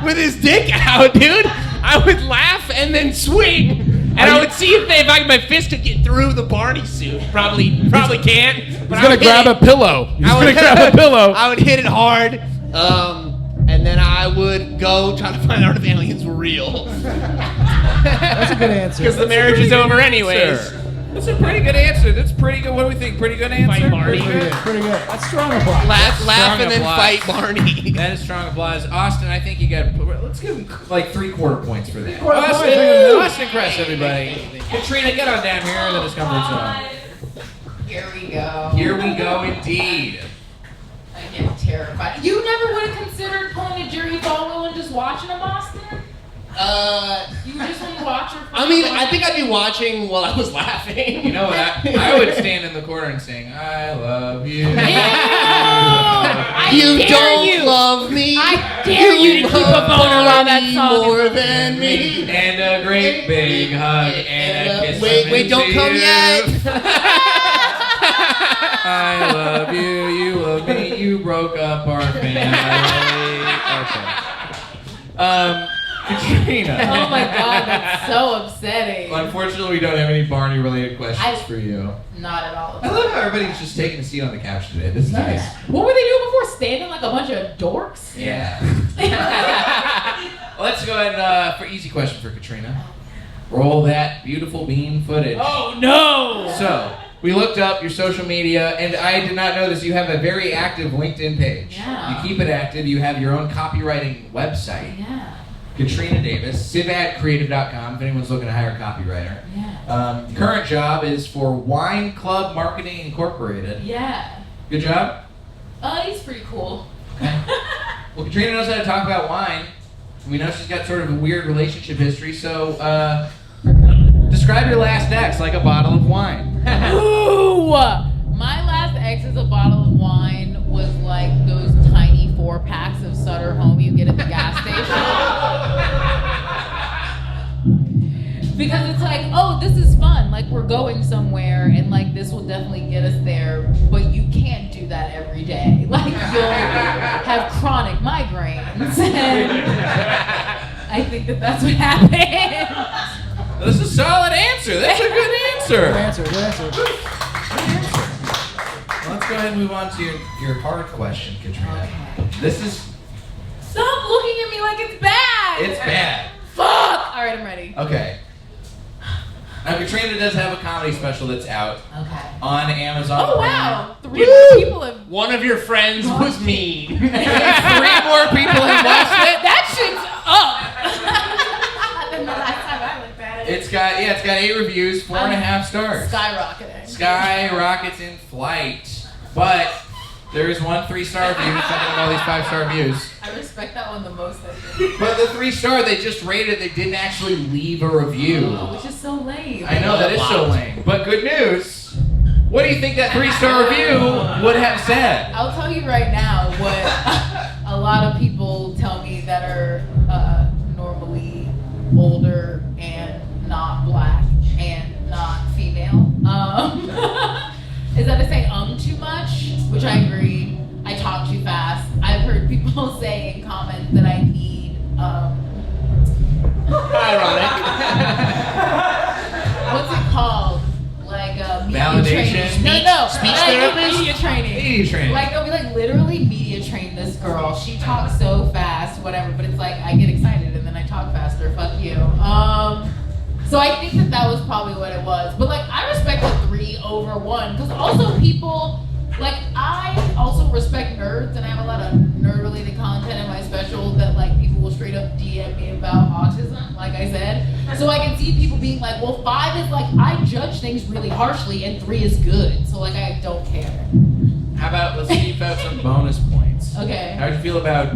with his dick out, dude. I would laugh and then swing, and I would see if my fist could get through the Barney suit. Probably can't. But He's gonna grab a pillow. He's gonna grab a pillow. I would hit it hard, and then I would go try to find out if aliens were real. That's a good answer. Because the marriage is over anyways. That's a pretty good answer. That's pretty good. What do we think? Pretty good answer? Fight Barney. Pretty good. That's strong applause. Laugh Strong and then applause. fight Barney. That is strong applause. Austin, I think you got. Let's give him like 3/4 points for that. Three-quarter Austin, points. Austin Kress, everybody. Katrina, get on down here in the Discomfort Zone. Here we go. Here we go, indeed. I get terrified. You never would have considered pulling a Jerry Falwell and just watching him, Austin? You would just want to watch her. I mean, I think I'd be watching while I was laughing. You know what? I would stand in the corner and sing, I love you. You dare don't you. love me. I dare you to keep a boner while that song is more than me. And a great big hug and a kiss. Wait, don't into come you. yet. I love you, you love me, you broke up our family. Okay. Katrina. Oh my god, that's so upsetting. Unfortunately, we don't have any Barney-related questions for you. Not at all. I love how everybody's just taking a seat on the couch today. This is nice. What were they doing before? Standing like a bunch of dorks? Yeah. Let's go ahead for easy question for Katrina. Roll that beautiful bean footage. Oh no! So, we looked up your social media, and I did not know this. You have a very active LinkedIn page. Yeah. You keep it active. You have your own copywriting website. Yeah. Katrina Davis, civatcreative.com if anyone's looking to hire a copywriter. Yeah. Current job is for Wine Club Marketing Incorporated. Yeah. Good job? He's pretty cool. Okay. Well, Katrina knows how to talk about wine. We know she's got sort of a weird relationship history, so describe your last ex like a bottle of wine. Ooh! My last ex is a bottle of wine was like those tiny 4-packs of Sutter Home you get at the gas station. Because it's like, oh, this is fun. Like, we're going somewhere, and like, this will definitely get us there. But you can't do that every day. Like, you'll have chronic migraines. And I think that's what happened. That's a solid answer. That's a good answer. Good answer. Well, let's go ahead and move on to your hard question, Katrina. This is... Stop looking at me like it's bad. It's bad. Fuck. All right, I'm ready. Okay. Now, Katrina does have a comedy special that's out on Amazon. Oh, wow. 3 people have... One of your friends was mean. 3 more people have watched it. That shit's up. Than the last time I looked at it. It's got 8 reviews, 4.5 stars. Skyrocketing. Skyrockets in flight. But there is one 3-star review, something of all these 5-star reviews. I respect that one the most, I think. But the 3-star, they just rated, they didn't actually leave a review. Which is so lame. I know, that is so lame. But good news, what do you think that 3-star review would have said? I'll tell you right now what a lot of people tell me that are normally older and not black and not female. Is that I say too much, which I agree. I talk too fast. I've heard people say in comments that I need Ironic. what's it called? Like media Validation? training. No, Speech like, therapist? Media training. Media training. Like they'll be like literally media train this girl. She talks so fast, whatever. But it's like I get excited and then I talk faster. Fuck you. So I think that was probably what it was. But like, I respect the 3 over 1 because also people, like, I also respect nerds and I have a lot of nerd-related content in my special that like people will straight up DM me about autism, like I said. So I can see people being like, well, 5 is like, I judge things really harshly and 3 is good. So like, I don't care. How about, let's see if you have some bonus points. Okay. How do you feel about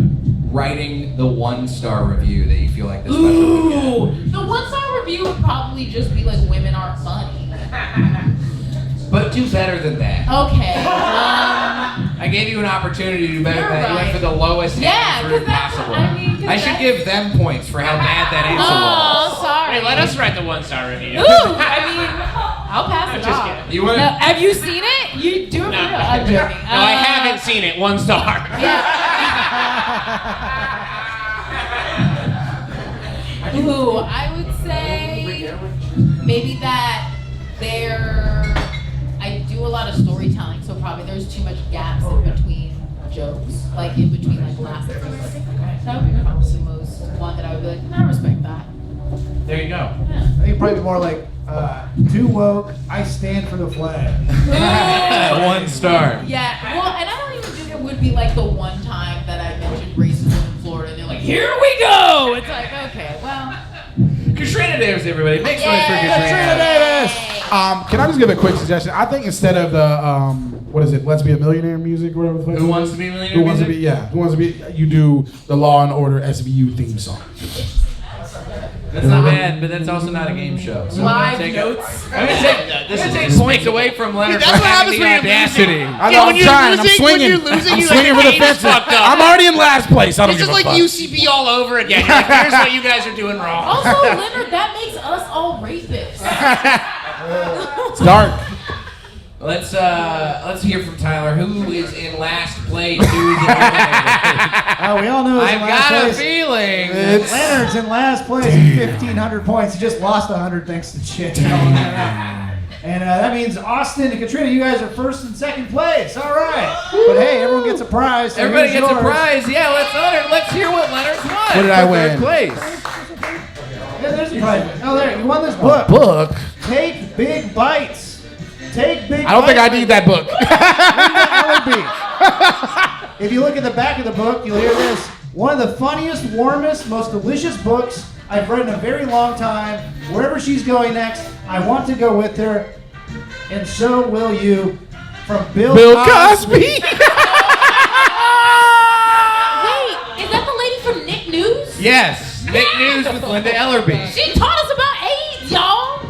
writing the 1-star review that you feel like this special would get? Ooh, the 1-star review would probably just be like, women aren't funny. But do better than that. Okay. I gave you an opportunity to do better than that. You went for the lowest answer possible. I should give them points for how bad that answer was. Oh, sorry. Hey, let us write the 1-star review. Ooh, I mean, I'll pass it just off. kidding. You wanna? No, have you seen it? You do it for real. I'm joking. No, I haven't seen it. 1 star. Ooh, I would say maybe that I do a lot of storytelling, so probably there's too much gaps in between jokes, like in between like laughs. That would be probably the most one that I would be like, I respect that. There you go. Yeah. I think probably more like too woke. I stand for the flag. 1 star. Yeah, well, and I don't even think it would be like the one time that I mentioned racism in Florida, and they're like, here we go! It's like, okay, well. Katrina Davis, everybody. Make some noise for Katrina Davis! Can I just give a quick suggestion? I think instead of the, what is it, Let's Be a Millionaire music, or whatever the fuck. Who Wants to Be a Millionaire Who Wants to music? Be, yeah. Who Wants to Be, you do the Law and Order SVU theme song. That's not bad, but that's also not a game show. So Live I'm notes. gonna take points away from Leonard for That's what having happens the when you're audacity. I know, I'm trying, I'm swinging. I'm swinging for the fences. I'm already in last place. I don't It's give just a like fuck. UCB all over again. You're like, here's what you guys are doing wrong. Also, Leonard, that makes us all rapists. It's dark. Let's hear from Tyler, who is in last place. Who's eliminated. We all know he's in I've last got a place. feeling. Leonard's in last place with 1,500 points. He just lost 100 thanks to Chit. And that means Austin and Katrina, you guys are first and second place. All right. But hey, everyone gets a prize. So Everybody here's gets a yours. prize. Yeah, let's hear what Leonard's won. What did I for win? Third place. Yeah, there's a prize. Oh, there. You won this book. Book? Take Big Bites. Take Big Bites. I don't think I need that book. If you look at the back of the book, you'll hear this. One of the funniest, warmest, most delicious books I've read in a very long time. Wherever she's going next, I want to go with her. And so will you. From Bill Cosby. Wait, is that the lady from Nick News? Yes, Nick News with Linda Ellerby. She taught us about AIDS, y'all.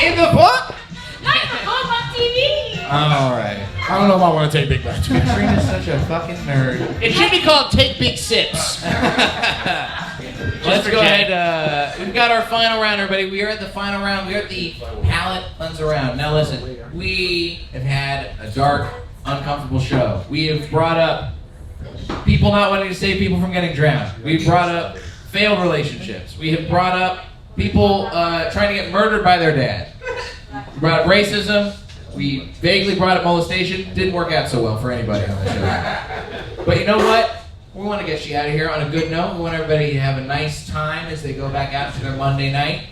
In the book? Not in the book, on TV. All right. I don't know if I want to take Big Bites. Katrina's such a fucking nerd. It should be called Take Big Sips. Let's go ahead. We've got our final round, everybody. We are at the final round. We are at the Palate Cleanser round. Now listen, we have had a dark, uncomfortable show. We have brought up people not wanting to save people from getting drowned. We've brought up failed relationships. We have brought up people trying to get murdered by their dad. We brought up racism. We vaguely brought up molestation. Didn't work out so well for anybody on the show. But you know what? We want to get you out of here on a good note. We want everybody to have a nice time as they go back out to their Monday night.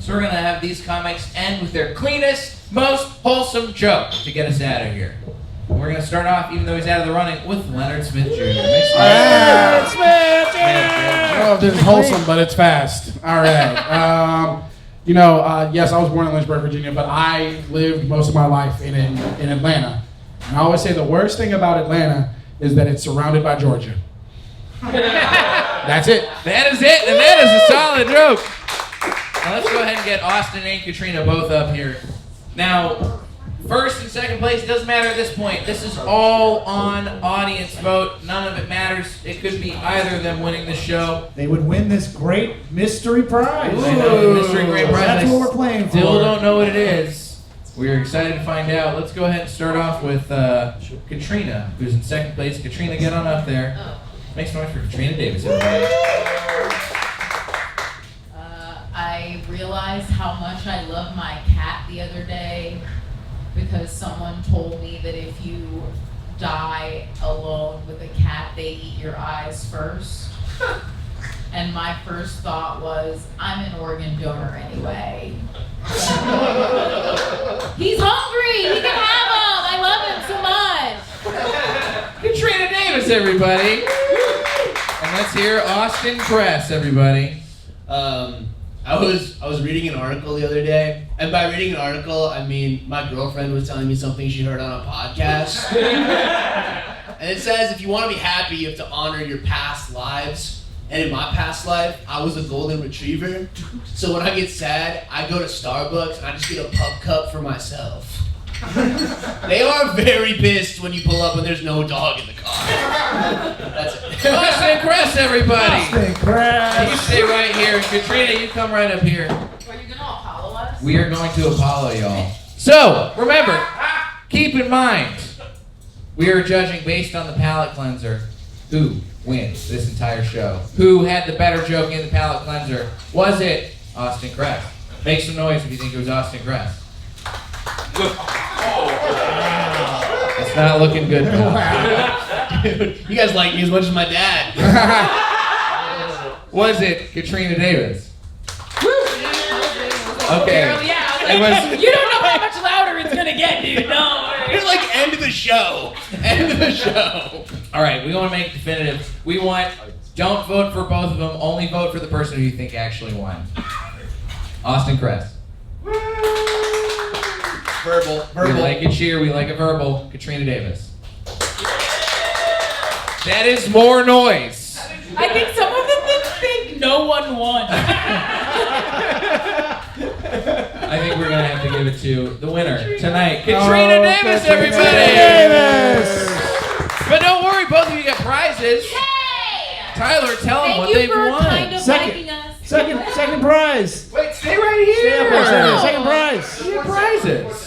So we're going to have these comics end with their cleanest, most wholesome joke to get us out of here. And we're going to start off, even though he's out of the running, with Leonard Smith Jr. Leonard Smith Jr. I don't know if this is wholesome, but it's fast. All right. Yes, I was born in Lynchburg, Virginia, but I lived most of my life in Atlanta. And I always say the worst thing about Atlanta is that it's surrounded by Georgia. That's it. That is it, and that is a solid joke. Now let's go ahead and get Austin and Katrina both up here. Now, first and second place, doesn't matter at this point. This is all on audience vote. None of it matters. It could be either of them winning the show. They would win this great mystery prize. I know, the mystery great prize. That's what we're playing for. Still don't know what it is. We're excited to find out. Let's go ahead and start off with Katrina, who's in second place. Katrina, get on up there. Make some noise for Katrina Davis, everybody. I realized how much I love my cat the other day because someone told me that if you die alone with a cat, they eat your eyes first. and my first thought was, I'm an organ donor anyway. He's hungry. He can have him. I love him so much. Katrina Davis, everybody. And let's hear Austin Kress, everybody. I was reading an article the other day, and by reading an article, I mean my girlfriend was telling me something she heard on a podcast. And it says if you want to be happy, you have to honor your past lives. And in my past life, I was a golden retriever. So when I get sad, I go to Starbucks and I just get a pup cup for myself. They are very pissed when you pull up and there's no dog in the car. That's it. Austin Kress, everybody. Austin Kress. You stay right here. Katrina, you come right up here. Are you gonna Apollo us? We are going to Apollo, y'all. So, remember, keep in mind, we are judging based on the palate cleanser who wins this entire show. Who had the better joke in the palate cleanser? Was it Austin Kress? Make some noise if you think it was Austin Kress. It's not looking good, pal. Dude, you guys like me as much as my dad. Was it Katrina Davis? Okay. Yeah, It was. you don't know how much louder it's gonna get, dude. Don't worry. It's like end of the show. End of the show. All right, we want to make it definitive. We want, don't vote for both of them. Only vote for the person who you think actually won. Austin Kress. Verbal. We like a cheer. We like a verbal. Katrina Davis. That is more noise. I think some of them think no one won. I think we're gonna have to give it to the winner tonight, Katrina Davis, everybody. Davis. But don't worry, both of you got prizes. Yay! Tyler, tell them what Thank you they've for won. kind of liking us. Second prize. Wait, stay right here. Stay up there, second prize. You get prizes.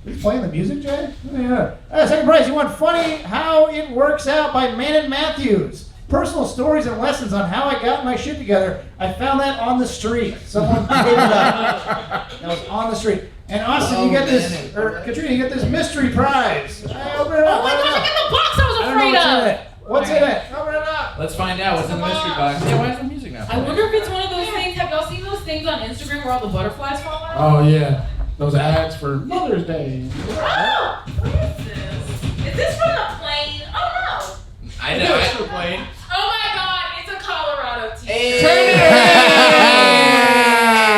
Are you playing the music, Jay? Yeah. Second prize, you want Funny How It Works Out by Manon Matthews. Personal stories and lessons on how I got my shit together. I found that on the street. Someone made it up. That was on the street. And Austin, you get this, or Katrina, you get this mystery prize. Open it up. Oh my gosh, I got the box I was I don't know afraid what's in of. it. What's in it? Open it up. Let's find out what's in the mystery box. Yeah, why is the music not I playing? wonder if it's one of those things. Have y'all seen those things on Instagram where all the butterflies fall out? Oh yeah, those ads for Mother's Day. Oh, what is this? Is this from the plane? Oh no. I know. the plane. Oh my god, it's a Colorado t-shirt.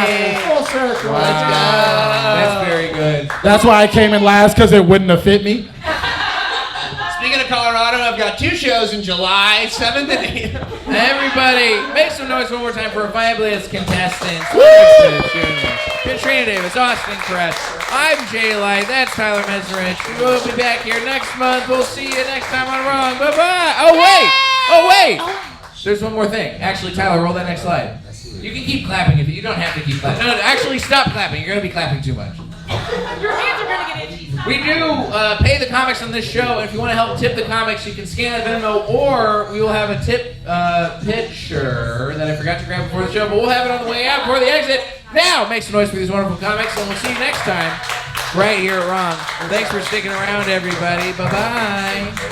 Hey. Full circle. Let's go. That's very good. That's why I came in last, because it wouldn't have fit me. Speaking of Colorado, I've got 2 shows in July, 7th and 8th. Everybody, make some noise one more time for our fabulous contestants. Katrina Davis, Austin Kress, I'm Jay Light, that's Tyler Meserich. We'll be back here next month. We'll see you next time on Wrong. Bye-bye. Oh, wait. There's one more thing. Actually, Tyler, roll that next slide. You can keep clapping if you don't have to keep clapping. No, actually, stop clapping. You're going to be clapping too much. Your hands are gonna get itchy. We do pay the comics on this show, and if you want to help tip the comics, you can scan the Venmo, or we will have a tip picture that I forgot to grab before the show, but we'll have it on the way out before the exit. Now, make some noise for these wonderful comics, and we'll see you next time right here at Wrong. Thanks for sticking around, everybody. Bye-bye.